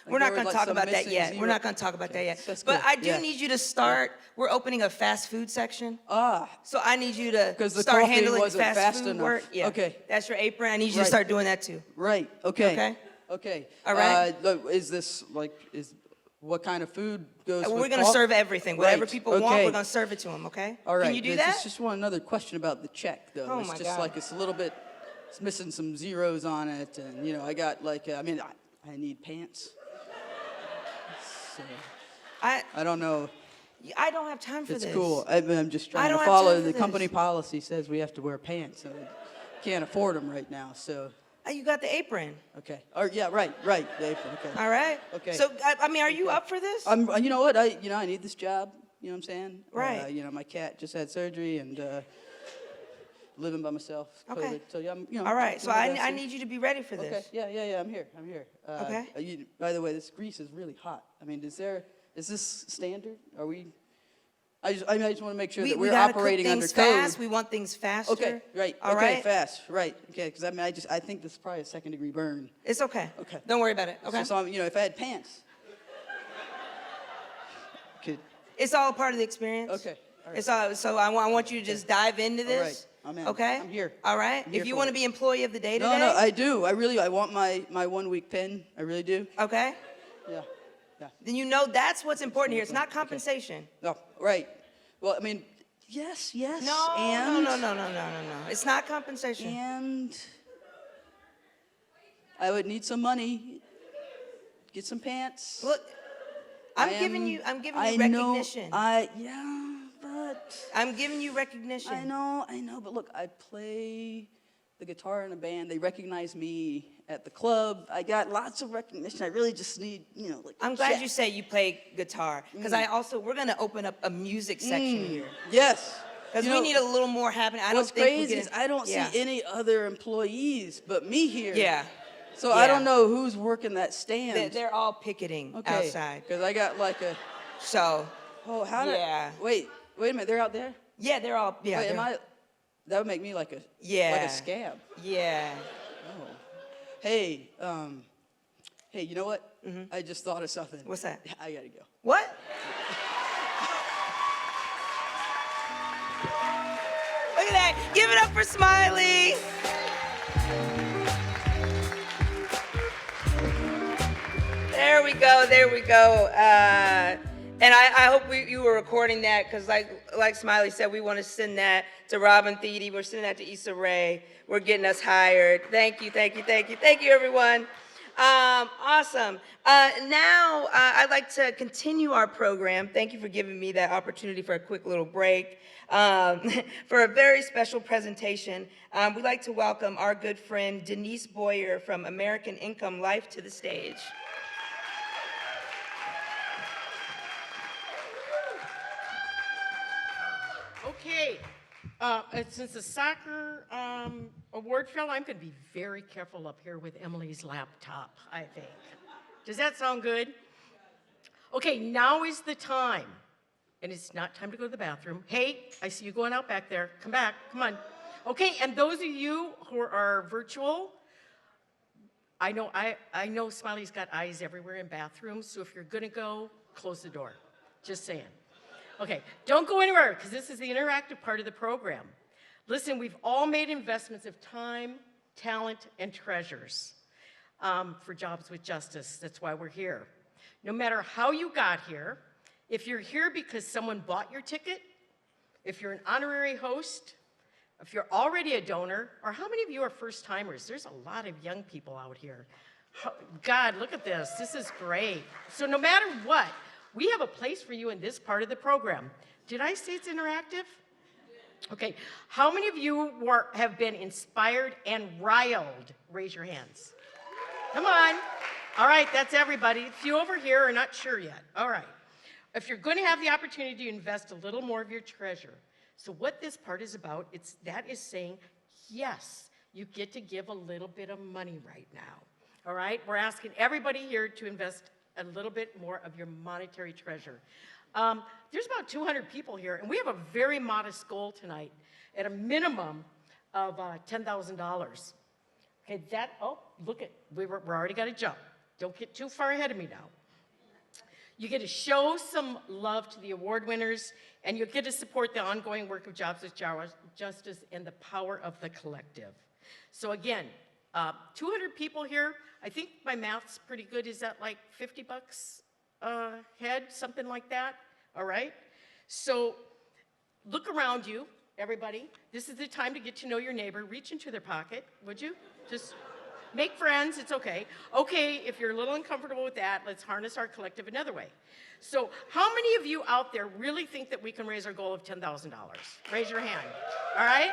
We're not going to talk about that yet. We're not going to talk about that yet. That's but cool. I do need you to start. We're opening a fast food section. Ah. So I need you to Because the start coffee handling wasn't fast fast food enough. work. Yeah. Okay. That's your apron. I need you to Right. start doing that too. Right. Okay. Okay. Okay. All right. Is this what kind of food goes? We're with going to coffee? serve everything. Whatever Right. people want, Okay. we're going to serve it to them. Okay. All right. Can you do There's that? Just one another question about the check, though. Oh, it's my just God. like it's a little bit. It's missing some zeros on it, and I got I need pants. So, I don't know. I don't have time for It's this. cool. I'm just I trying to don't have follow time for the this. company policy says we have to wear pants, and I can't afford them right now. So. You got the apron. Okay. Or yeah, right. The apron. Okay. All right. Okay. So are you up for this? You know what? I need this job. You know what I'm saying? Right. My cat just had surgery and living by myself. Okay. COVID. So I'm, All right. So I I need you to be ready for this. Okay. Yeah. I'm here. Okay. By the way, this grease is really hot. I mean, is this standard? Are we? I just want to make sure that we're operating under code. Fast. We want things faster. Okay. Right. All okay. right. Fast. Right. Okay. Because I think this is probably a second-degree burn. It's okay. Okay. Don't worry about it. Okay. So if I had pants. Could. It's all a part of the experience. Okay. All right. It's all. So I want you to just dive into this. All right. I'm in. Okay. I'm here. All right. I'm here If you for want to it. be employee of the day today. No, I do. I want my 1 week pin. I really do. Okay. Yeah. Then that's what's important here. It's not compensation. No. Right. Well, yes. No. And No. It's not compensation. And I would need some money. Get some pants. Look, I'm giving you recognition. But I'm giving you recognition. I know, but look, I play the guitar in a band. They recognize me at the club. I got lots of recognition. I really just need, like. I'm glad you say you play guitar, because we're gonna open up a music section here. Yes. Because we need a little more happening. What's crazy is I don't see any other employees but me here. Yeah. So I don't know who's working that stand. They're all picketing outside. Because I got like a. So. Oh, how did? Yeah. Wait a minute. They're out there. Yeah, they're all. Yeah. Wait, that would make me like a. Yeah. Like a scab. Yeah. Oh. Hey, you know what? I just thought of something. What's that? I gotta go. What? Look at that. Give it up for Smiley. There we go. There we go. And I hope you were recording that, because like Smiley said, we want to send that to Robin Thede. We're sending that to Issa Rae. We're getting us hired. Thank you, thank you, thank you. Thank you, everyone. Awesome. Now, I'd like to continue our program. Thank you for giving me that opportunity for a quick little break. For a very special presentation, we'd like to welcome our good friend Denise Boyer from American Income Life to the stage. Okay, since the soccer award fell, I'm going to be very careful up here with Emily's laptop, I think. Does that sound good? Okay, now is the time. And it's not time to go to the bathroom. Hey, I see you going out back there. Come back, come on. Okay, and those of you who are virtual, I know Smiley's got eyes everywhere in bathrooms, so if you're gonna go, close the door. Just saying. Okay, don't go anywhere, because this is the interactive part of the program. Listen, we've all made investments of time, talent, and treasures for Jobs with Justice. That's why we're here. No matter how you got here, if you're here because someone bought your ticket, if you're an honorary host, if you're already a donor, or how many of you are first-timers? There's a lot of young people out here. God, look at this. This is great. So no matter what, we have a place for you in this part of the program. Did I say it's interactive? Okay. How many of you have been inspired and riled? Raise your hands. Come on. All right, that's everybody. A few over here are not sure yet. All right. If you're going to have the opportunity to invest a little more of your treasure, so what this part is about, that is saying, yes, you get to give a little bit of money right now. All right? We're asking everybody here to invest a little bit more of your monetary treasure. There's about 200 people here, and we have a very modest goal tonight at a minimum of $10,000. Okay, we're already got to jump. Don't get too far ahead of me now. You get to show some love to the award winners, and you get to support the ongoing work of Jobs with Justice and the power of the collective. So again, 200 people here. I think my math's pretty good. Is that like $50 a head, something like that? All right. So look around you, everybody. This is the time to get to know your neighbor. Reach into their pocket, would you? Just make friends, it's okay. Okay, if you're a little uncomfortable with that, let's harness our collective another way. So how many of you out there really think that we can raise our goal of $10,000? Raise your hand, all right?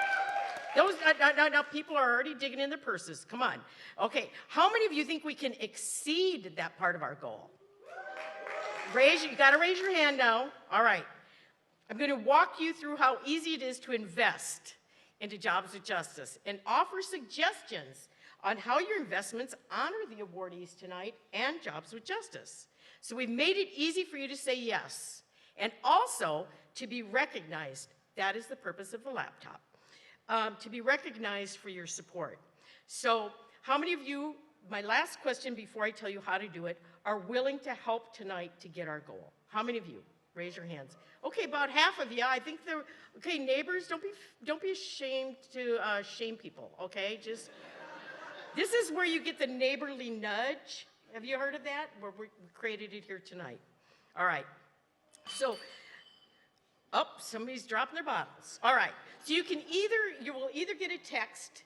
Now people are already digging in their purses, come on. Okay, how many of you think we can exceed that part of our goal? You gotta raise your hand now, all right. I'm gonna walk you through how easy it is to invest into Jobs with Justice and offer suggestions on how your investments honor the awardees tonight and Jobs with Justice. So we've made it easy for you to say yes, and also to be recognized. That is the purpose of the laptop, to be recognized for your support. So how many of you, my last question before I tell you how to do it, are willing to help tonight to get our goal? How many of you? Raise your hands. Okay, about half of you. I think okay, neighbors, don't be ashamed to shame people, okay? This is where you get the neighborly nudge. Have you heard of that? We created it here tonight. All right. So, somebody's dropping their bottles. All right. So you will either get a text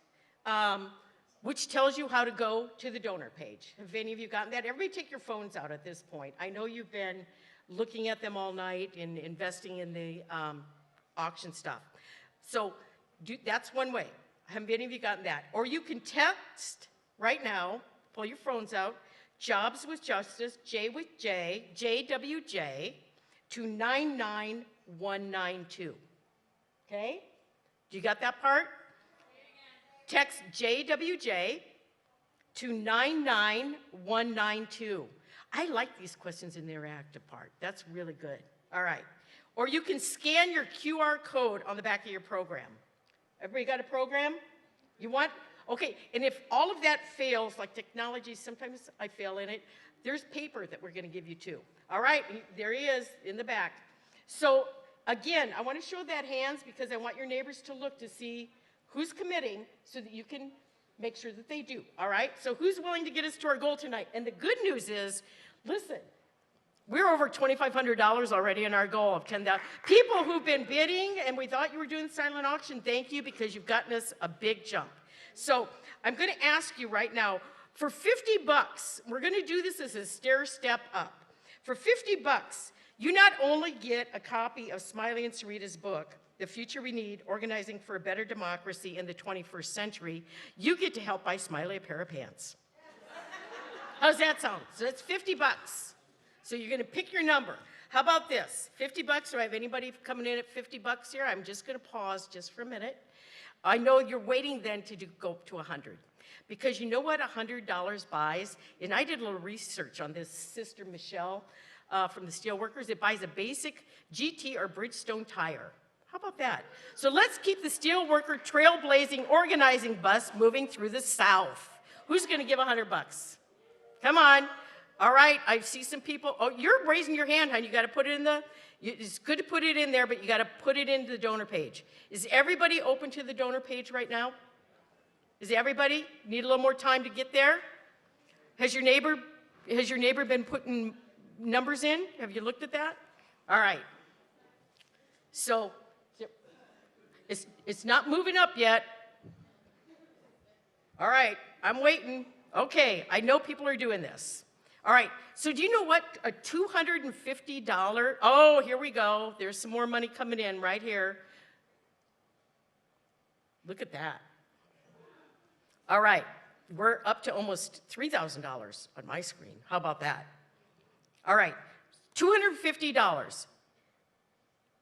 which tells you how to go to the donor page. Have any of you gotten that? Everybody take your phones out at this point. I know you've been looking at them all night and investing in the auction stuff. So that's one way. Have many of you gotten that? Or you can text right now, pull your phones out, Jobs with Justice, J with J, JWJ, to 99192. Okay? Do you got that part? Text JWJ to 99192. I like these questions in the interactive part. That's really good. All right. Or you can scan your QR code on the back of your program. Everybody got a program? You want? Okay, and if all of that fails, like technology, sometimes I fail in it, there's paper that we're gonna give you too. All right, there he is in the back. So again, I wanna show that hands because I want your neighbors to look to see who's committing so that you can make sure that they do, all right? So who's willing to get us to our goal tonight? And the good news is, listen, we're over $2,500 already in our goal of 10,000. People who've been bidding and we thought you were doing silent auction, thank you because you've gotten us a big jump. So I'm gonna ask you right now, for 50 bucks, we're gonna do this as a stair step up. For 50 bucks, you not only get a copy of Smiley and Sarita's book, The Future We Need, Organizing for a Better Democracy in the 21st Century, you get to help buy Smiley a pair of pants. How's that sound? So that's 50 bucks. So you're gonna pick your number. How about this? 50 bucks, do I have anybody coming in at 50 bucks here? I'm just gonna pause just for a minute. I know you're waiting then to go up to 100. Because you know what $100 buys? And I did a little research on this Sister Michelle from the Steelworkers. It buys a basic GT or Bridgestone tire. How about that? So let's keep the Steelworker trailblazing organizing bus moving through the South. Who's gonna give 100 bucks? Come on. All right, I see some people. Oh, you're raising your hand, hon. You gotta put it in the, it's good to put it in there, but you gotta put it into the donor page. Is everybody open to the donor page right now? Is everybody? Need a little more time to get there? Has your neighbor been putting numbers in? Have you looked at that? All right. So, it's not moving up yet. All right, I'm waiting. Okay, I know people are doing this. All right, so do you know what a $250, oh, here we go. There's some more money coming in right here. Look at that. All right, we're up to almost $3,000 on my screen. How about that? All right, $250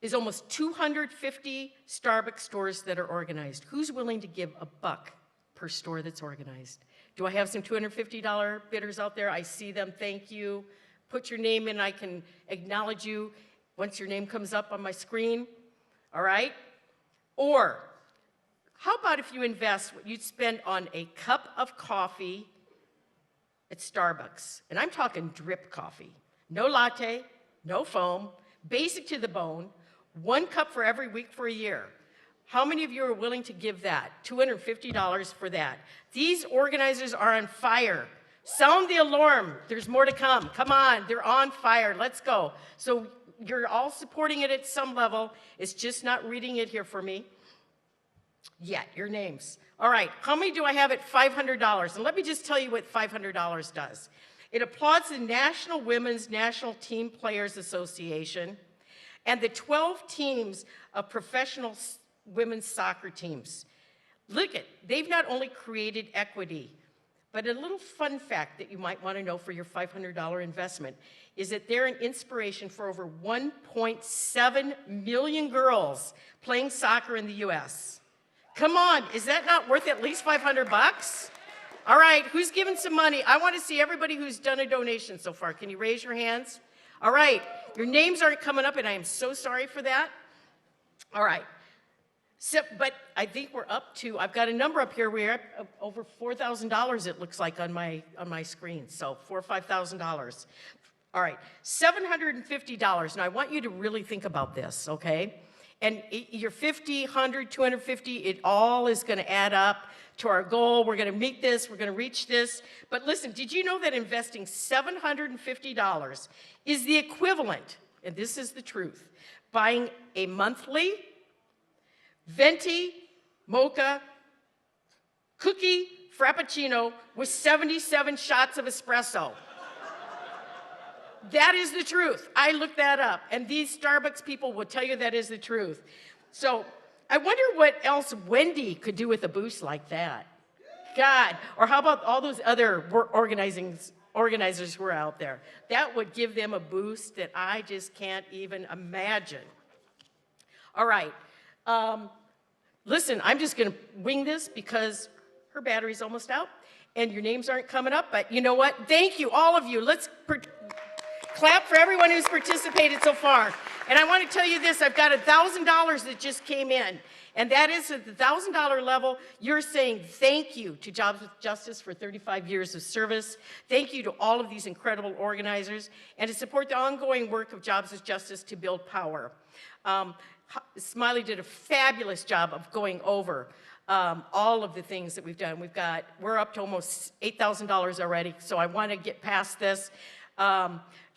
is almost 250 Starbucks stores that are organized. Who's willing to give $1 per store that's organized? Do I have some $250 bidders out there? I see them, thank you. Put your name in, I can acknowledge you once your name comes up on my screen, all right? Or, how about if you invest what you'd spend on a cup of coffee at Starbucks? And I'm talking drip coffee. No latte, no foam, basic to the bone, 1 cup for every week for a year. How many of you are willing to give that? $250 for that. These organizers are on fire. Sound the alarm. There's more to come. Come on, they're on fire. Let's go. So you're all supporting it at some level. It's just not reading it here for me yet, your names. All right, how many do I have at $500? And let me just tell you what $500 does. It applauds the National Women's National Team Players Association and the 12 teams of professional women's soccer teams. Look at, they've not only created equity, but a little fun fact that you might want to know for your $500 investment is that they're an inspiration for over 1.7 million girls playing soccer in the US. Come on, is that not worth at least 500 bucks? All right, who's giving some money? I want to see everybody who's done a donation so far. Can you raise your hands? All right, your names aren't coming up and I am so sorry for that. All right, so, but I think we're up to, I've got a number up here, we're at over $4,000 it looks like on my screen, so $4,000 or $5,000. All right, $750. Now I want you to really think about this, okay? And your 50, 100, 250, it all is gonna add up to our goal. We're gonna meet this, we're gonna reach this. But listen, did you know that investing $750 is the equivalent, and this is the truth, buying a monthly venti mocha cookie frappuccino with 77 shots of espresso? That is the truth. I looked that up, and these Starbucks people will tell you that is the truth. So I wonder what else Wendy could do with a boost like that. God, or how about all those other organizers who are out there? That would give them a boost that I just can't even imagine. All right. Listen, I'm just going to wing this because her battery's almost out and your names aren't coming up, but you know what? Thank you, all of you. Let's clap for everyone who's participated so far. And I want to tell you this, I've got $1,000 that just came in, and that is at the $1,000 level, you're saying thank you to Jobs with Justice for 35 years of service. Thank you to all of these incredible organizers, and to support the ongoing work of Jobs with Justice to build power. Smiley did a fabulous job of going over all of the things that we've done. We're up to almost $8,000 already, so I want to get past this.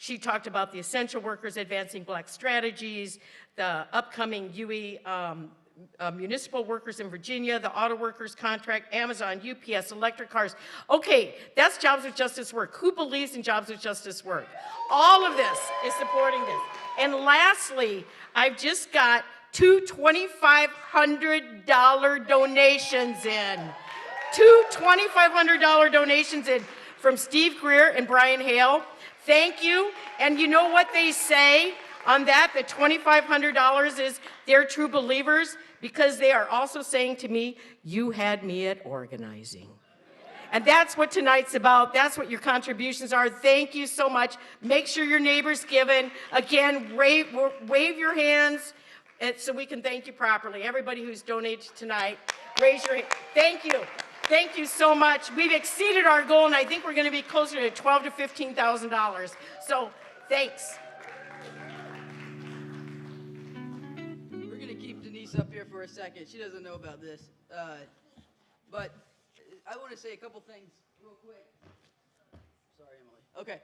She talked about the essential workers advancing Black strategies, the upcoming UE municipal workers in Virginia, the auto workers contract, Amazon, UPS, electric cars. Okay, that's Jobs with Justice work. Who believes in Jobs with Justice work? All of this is supporting this. And lastly, I've just got two $2,500 donations in. Two $2,500 donations in from Steve Greer and Brian Hale. Thank you. And you know what they say on that? The $2,500 is they're true believers because they are also saying to me, you had me at organizing. And that's what tonight's about. That's what your contributions are. Thank you so much. Make sure your neighbor's given. Again, wave your hands so we can thank you properly. Everybody who's donated tonight, raise your hand. Thank you. Thank you so much. We've exceeded our goal, and I think we're going to be closer to $12,000 to $15,000. So, thanks. We're going to keep Denise up here for a second. She doesn't know about this. But I want to say a couple things real quick. Sorry, Emily. Okay.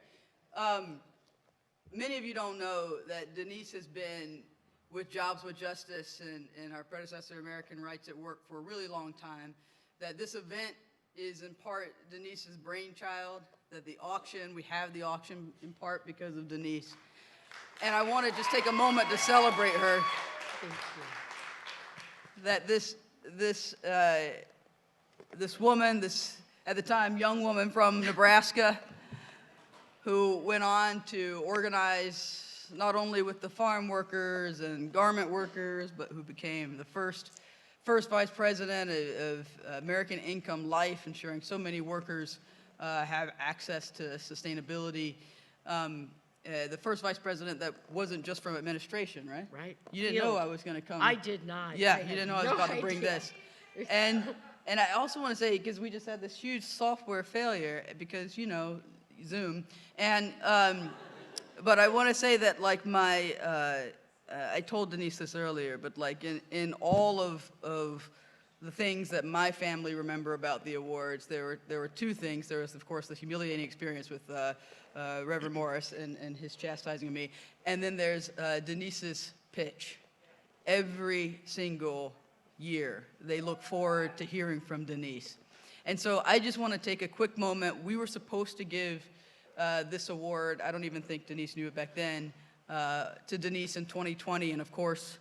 Many of you don't know that Denise has been with Jobs with Justice and our predecessor, American Rights at Work, for a really long time. That this event is in part Denise's brainchild, that we have the auction in part because of Denise. And I want to just take a moment to celebrate her. Thank you. That this woman, at the time young woman from Nebraska, who went on to organize not only with the farm workers and garment workers, but who became the first vice president of American Income Life, ensuring so many workers have access to sustainability. The first vice president that wasn't just from administration, right? Right. You didn't know I was going to come. I did not. Yeah, you didn't know I was about to bring this. And I also want to say, because we just had this huge software failure, because, you know, Zoom. And, but I want to say that, like, I told Denise this earlier, but like in all of the things that my family remember about the awards, there were two things. There was, of course, the humiliating experience with Reverend Morris and his chastising of me, and then there's Denise's pitch. Every single year, they look forward to hearing from Denise. And so I just want to take a quick moment. We were supposed to give this award, I don't even think Denise knew it back then, to Denise in 2020, and of course,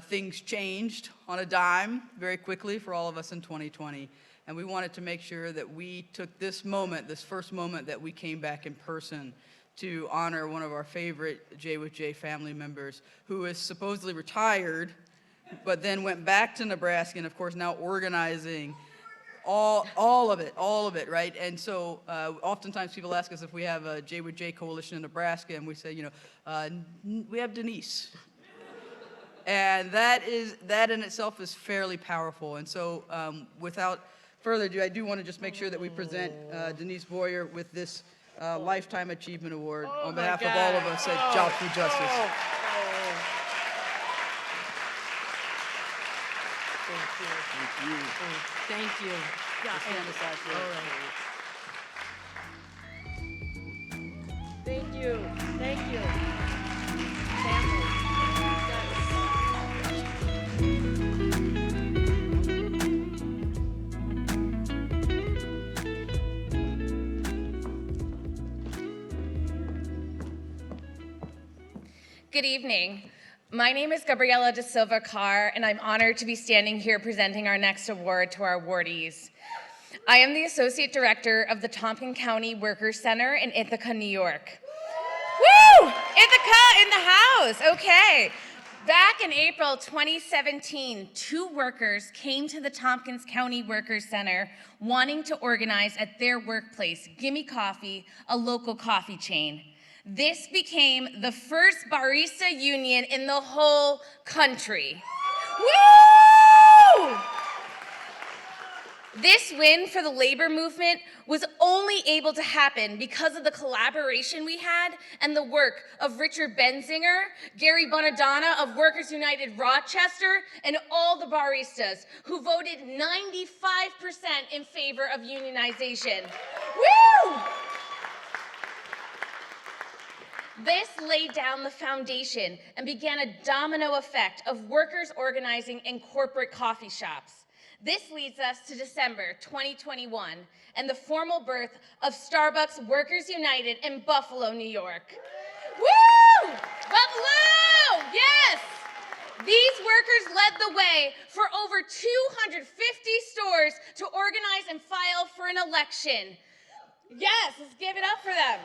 things changed on a dime very quickly for all of us in 2020, and we wanted to make sure that we took this moment, this first moment that we came back in person to honor one of our favorite J with J family members who is supposedly retired, but then went back to Nebraska and of course now organizing all of it, right? And so oftentimes people ask us if we have a J with J coalition in Nebraska, and we say, you know, we have Denise. And that in itself is fairly powerful. And so without further ado, I do want to just make sure that we present Denise Boyer with this Lifetime Achievement Award on behalf of all of us at Jobs for Justice. Thank you. Thank you. Yeah. Stand aside for All right. Thank you. Thank you. Good evening. My name is Gabriela da Silva Carr, and I'm honored to be standing here presenting our next award to our awardees. I am the Associate Director of the Tompkins County Workers Center in Ithaca, New York. Woo! Ithaca in the house, okay. Back in April 2017, 2 workers came to the Tompkins County Workers Center wanting to organize at their workplace, Gimme Coffee, a local coffee chain. This became the first barista union in the whole country. Woo! This win for the labor movement was only able to happen because of the collaboration we had and the work of Richard Benzinger, Gary Bonadonna of Workers United Rochester, and all the baristas who voted 95% in favor of unionization. Woo! This laid down the foundation and began a domino effect of workers organizing in corporate coffee shops. This leads us to December 2021 and the formal birth of Starbucks Workers United in Buffalo, New York. Woo! Buffalo! Yes! These workers led the way for over 250 stores to organize and file for an election. Yes, let's give it up for them.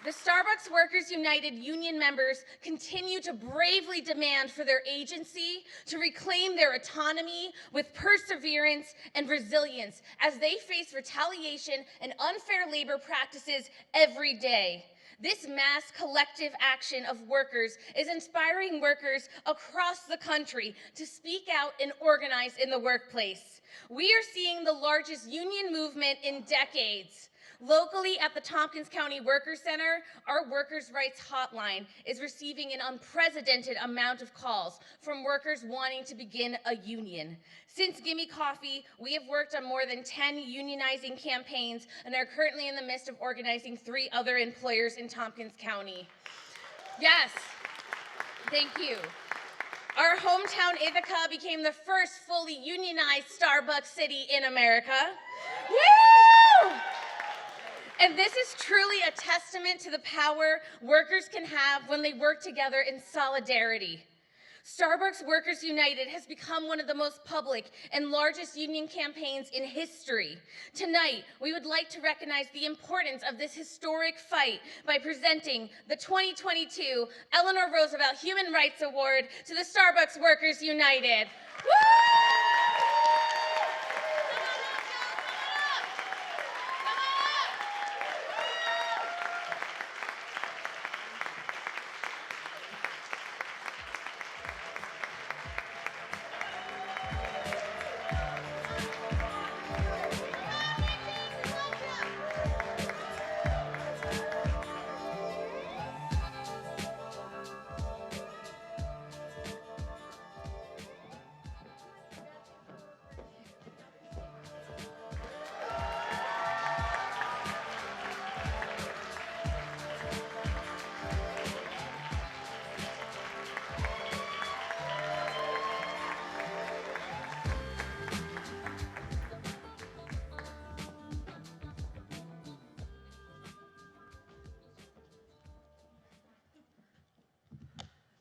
The Starbucks Workers United union members continue to bravely demand for their agency to reclaim their autonomy with perseverance and resilience as they face retaliation and unfair labor practices every day. This mass collective action of workers is inspiring workers across the country to speak out and organize in the workplace. We are seeing the largest union movement in decades. Locally at the Tompkins County Workers Center, our Workers' Rights Hotline is receiving an unprecedented amount of calls from workers wanting to begin a union. Since Gimme Coffee, we have worked on more than 10 unionizing campaigns and are currently in the midst of organizing 3 other employers in Tompkins County. Yes, thank you. Our hometown Ithaca became the first fully unionized Starbucks city in America. Woo! And this is truly a testament to the power workers can have when they work together in solidarity. Starbucks Workers United has become one of the most public and largest union campaigns in history. Tonight, we would like to recognize the importance of this historic fight by presenting the 2022 Eleanor Roosevelt Human Rights Award to the Starbucks Workers United. Woo!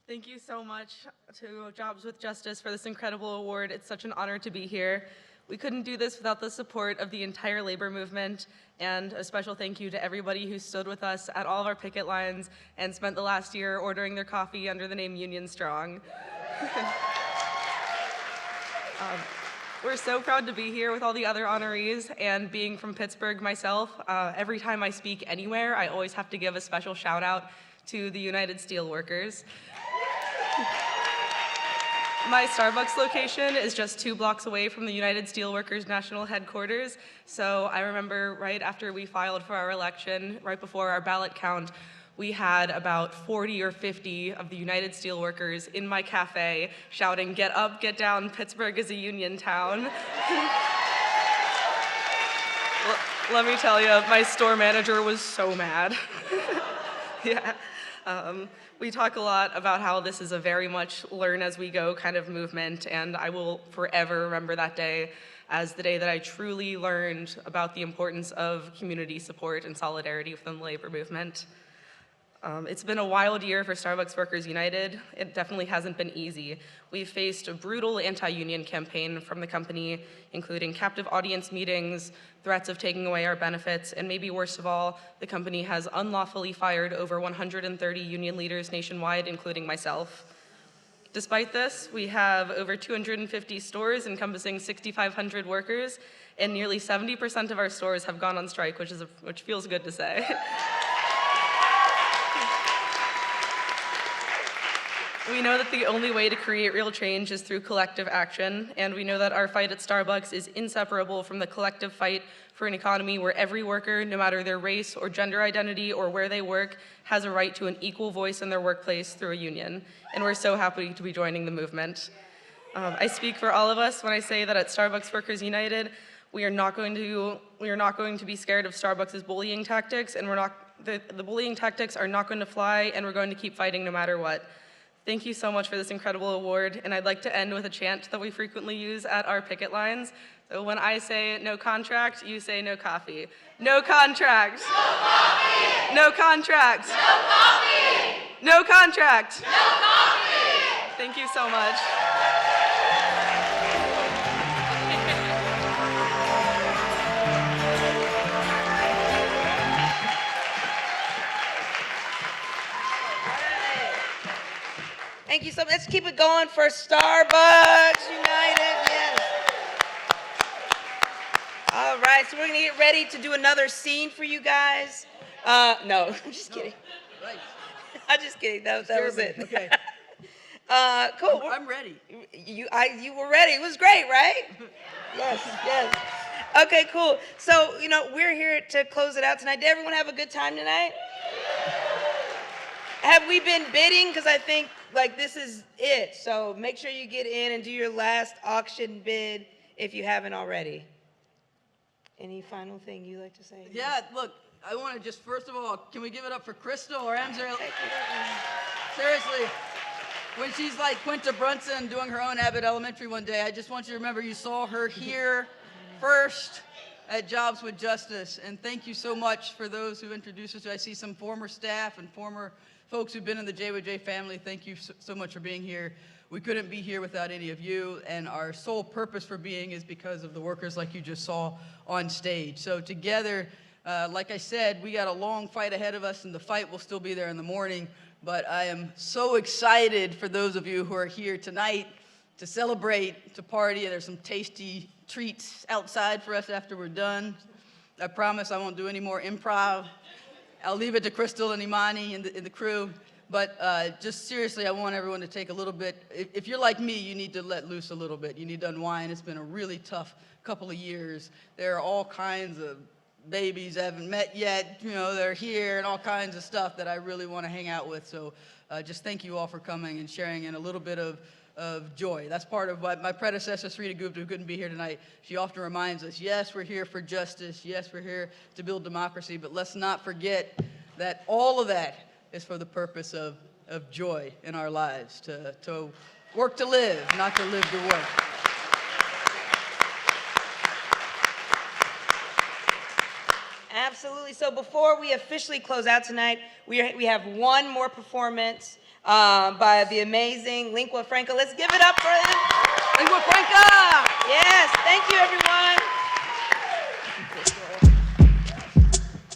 Thank you so much to Jobs with Justice for this incredible award. It's such an honor to be here. We couldn't do this without the support of the entire labor movement, and a special thank you to everybody who stood with us at all of our picket lines and spent the last year ordering their coffee under the name Union Strong. We're so proud to be here with all the other honorees, and being from Pittsburgh myself, every time I speak anywhere, I always have to give a special shout out to the United Steelworkers. My Starbucks location is just 2 blocks away from the United Steelworkers National Headquarters, so I remember right after we filed for our election, right before our ballot count, we had about 40 or 50 of the United Steelworkers in my cafe shouting, "Get up, get down, Pittsburgh is a union town." Let me tell you, my store manager was so mad. Yeah. We talk a lot about how this is a very much learn as we go kind of movement, and I will forever remember that day as the day that I truly learned about the importance of community support and solidarity within the labor movement. It's been a wild year for Starbucks Workers United. It definitely hasn't been easy. We've faced a brutal anti-union campaign from the company, including captive audience meetings, threats of taking away our benefits, and maybe worst of all, the company has unlawfully fired over 130 union leaders nationwide, including myself. Despite this, we have over 250 stores encompassing 6,500 workers, and nearly 70% of our stores have gone on strike, which feels good to say. We know that the only way to create real change is through collective action, and we know that our fight at Starbucks is inseparable from the collective fight for an economy where every worker, no matter their race or gender identity or where they work, has a right to an equal voice in their workplace through a union. And we're so happy to be joining the movement. I speak for all of us when I say that at Starbucks Workers United, we are not going to be scared of Starbucks' bullying tactics, and the bullying tactics are not going to fly, and we're going to keep fighting no matter what. Thank you so much for this incredible award, and I'd like to end with a chant that we frequently use at our picket lines. So when I say no contract, you say no coffee. No contract. No coffee. No contract. No coffee. No contract. No coffee. Thank you so much. Thank you so much. Let's keep it going for Starbucks United. Yes. All right, so we're gonna get ready to do another scene for you guys. No, I'm just kidding. Right. I'm just kidding. That was it. Okay. Cool. I'm ready. You were ready. It was great, right? Yes, yes. Okay, cool. So, we're here to close it out tonight. Did everyone have a good time tonight? Have we been bidding? Because I think, this is it. So make sure you get in and do your last auction bid if you haven't already. Any final thing you'd like to say? Yeah, look, I want to just, first of all, can we give it up for Krystal Ramseur? Seriously, when she's like Quinta Brunson doing her own Abbott Elementary one day, I just want you to remember you saw her here first at Jobs with Justice. And thank you so much for those who introduced us. I see some former staff and former folks who've been in the J&J family. Thank you so much for being here. We couldn't be here without any of you, and our sole purpose for being is because of the workers like you just saw on stage. So together, like I said, we got a long fight ahead of us, and the fight will still be there in the morning, but I am so excited for those of you who are here tonight to celebrate, to party, and there's some tasty treats outside for us after we're done. I promise I won't do any more improv. I'll leave it to Krystal and Imani and the crew. But just seriously, I want everyone to take a little bit. If you're like me, you need to let loose a little bit. You need to unwind. It's been a really tough couple of years. There are all kinds of babies I haven't met yet. They're here and all kinds of stuff that I really want to hang out with. So just thank you all for coming and sharing in a little bit of joy. That's part of what my predecessor, Srita Gupta, who couldn't be here tonight, she often reminds us, yes, we're here for justice. Yes, we're here to build democracy. But let's not forget that all of that is for the purpose of joy in our lives, to work to live, not to live to work. Absolutely. So before we officially close out tonight, we have one more performance by the amazing Linqua Franca. Let's give it up for them. Linqua Franca! Yes, thank you, everyone.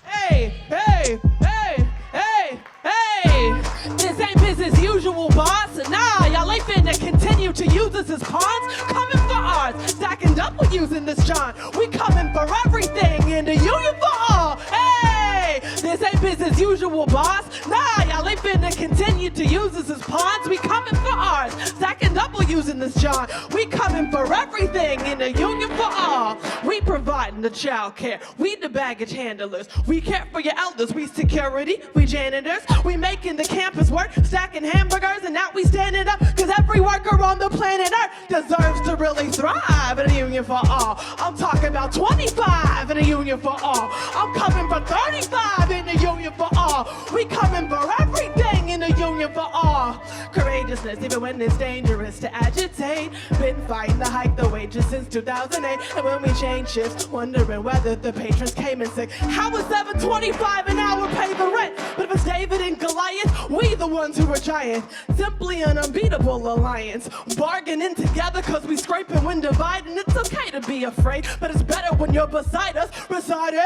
Hey, hey, hey, hey, hey! This ain't business usual, boss. Nah, y'all ain't finna continue to use us as pawns. Coming for ours, stacking double using this John. We coming for everything in the union for all. Hey, this ain't business usual, boss. Nah, y'all ain't finna continue to use us as pawns. We coming for ours, stacking double using this John. We coming for everything in the union for all. We providing the child care. We the baggage handlers. We care for your elders. We security. We janitors. We making the campus work, stacking hamburgers, and now we standing up because every worker on the planet Earth deserves to really thrive in a union for all. I'm talking about 25 in a union for all. I'm coming for 35 in the union for all. We coming for everything everything in the union for all. Courageousness, even when it's dangerous to agitate. Been fighting to hike the wages since 2008. And when we change shifts, wondering whether the patrons came in sick. How is $7.25 an hour pay the rent? But if it's David and Goliath, we the ones who are giant. Simply an unbeatable alliance. Bargaining together cause we scraping when dividing. It's okay to be afraid, but it's better when you're beside us. Resided?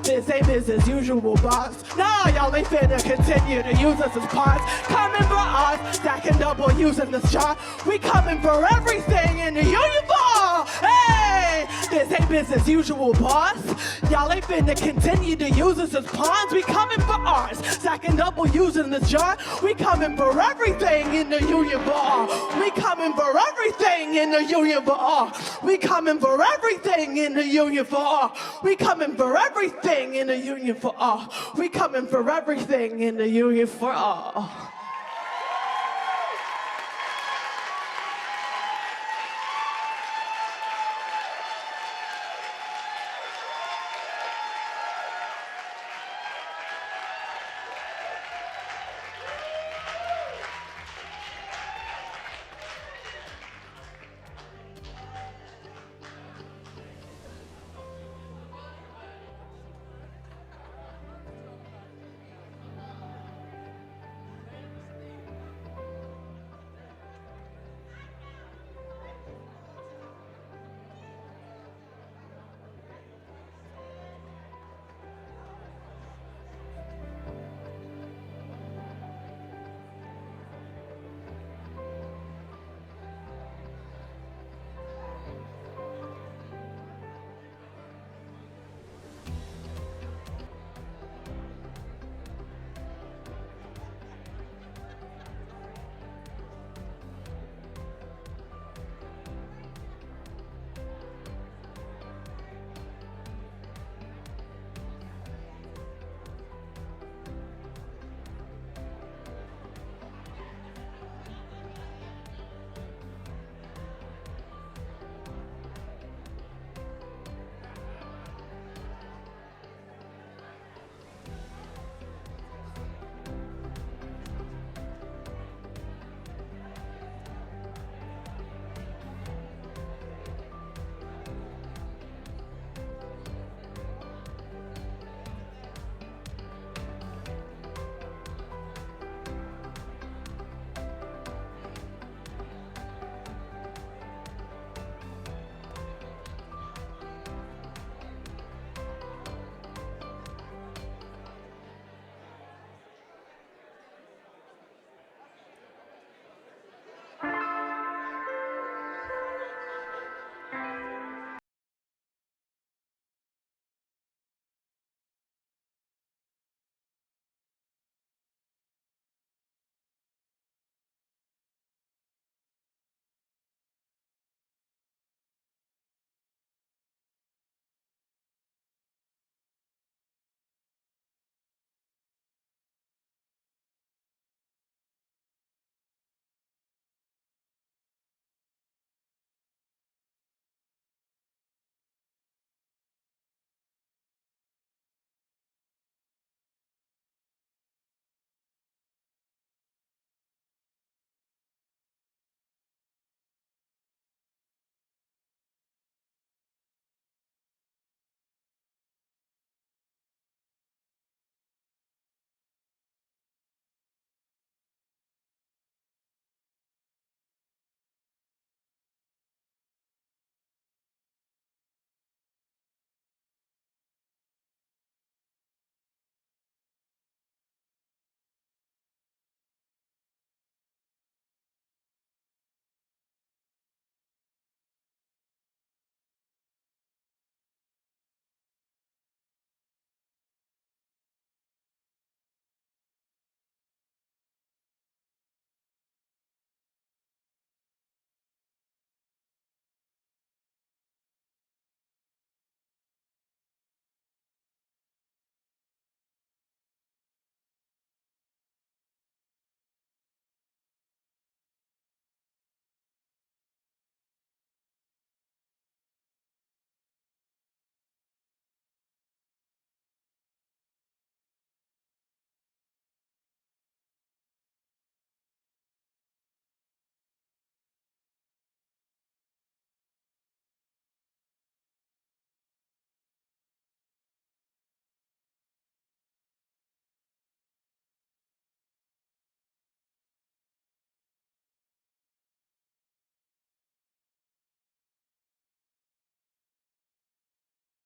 This ain't business usual, boss. Nah, y'all ain't finna continue to use us as pawns. Coming for us, stacking double using this chart. We coming for everything in the union bar. Hey, this ain't business usual, boss. Y'all ain't finna continue to use us as pawns. We coming for ours, stacking double using this chart. We coming for everything in the union bar. We coming for everything in the union bar. We coming for everything in the union for all. We coming for everything in the union for all. We coming for everything in the union for all.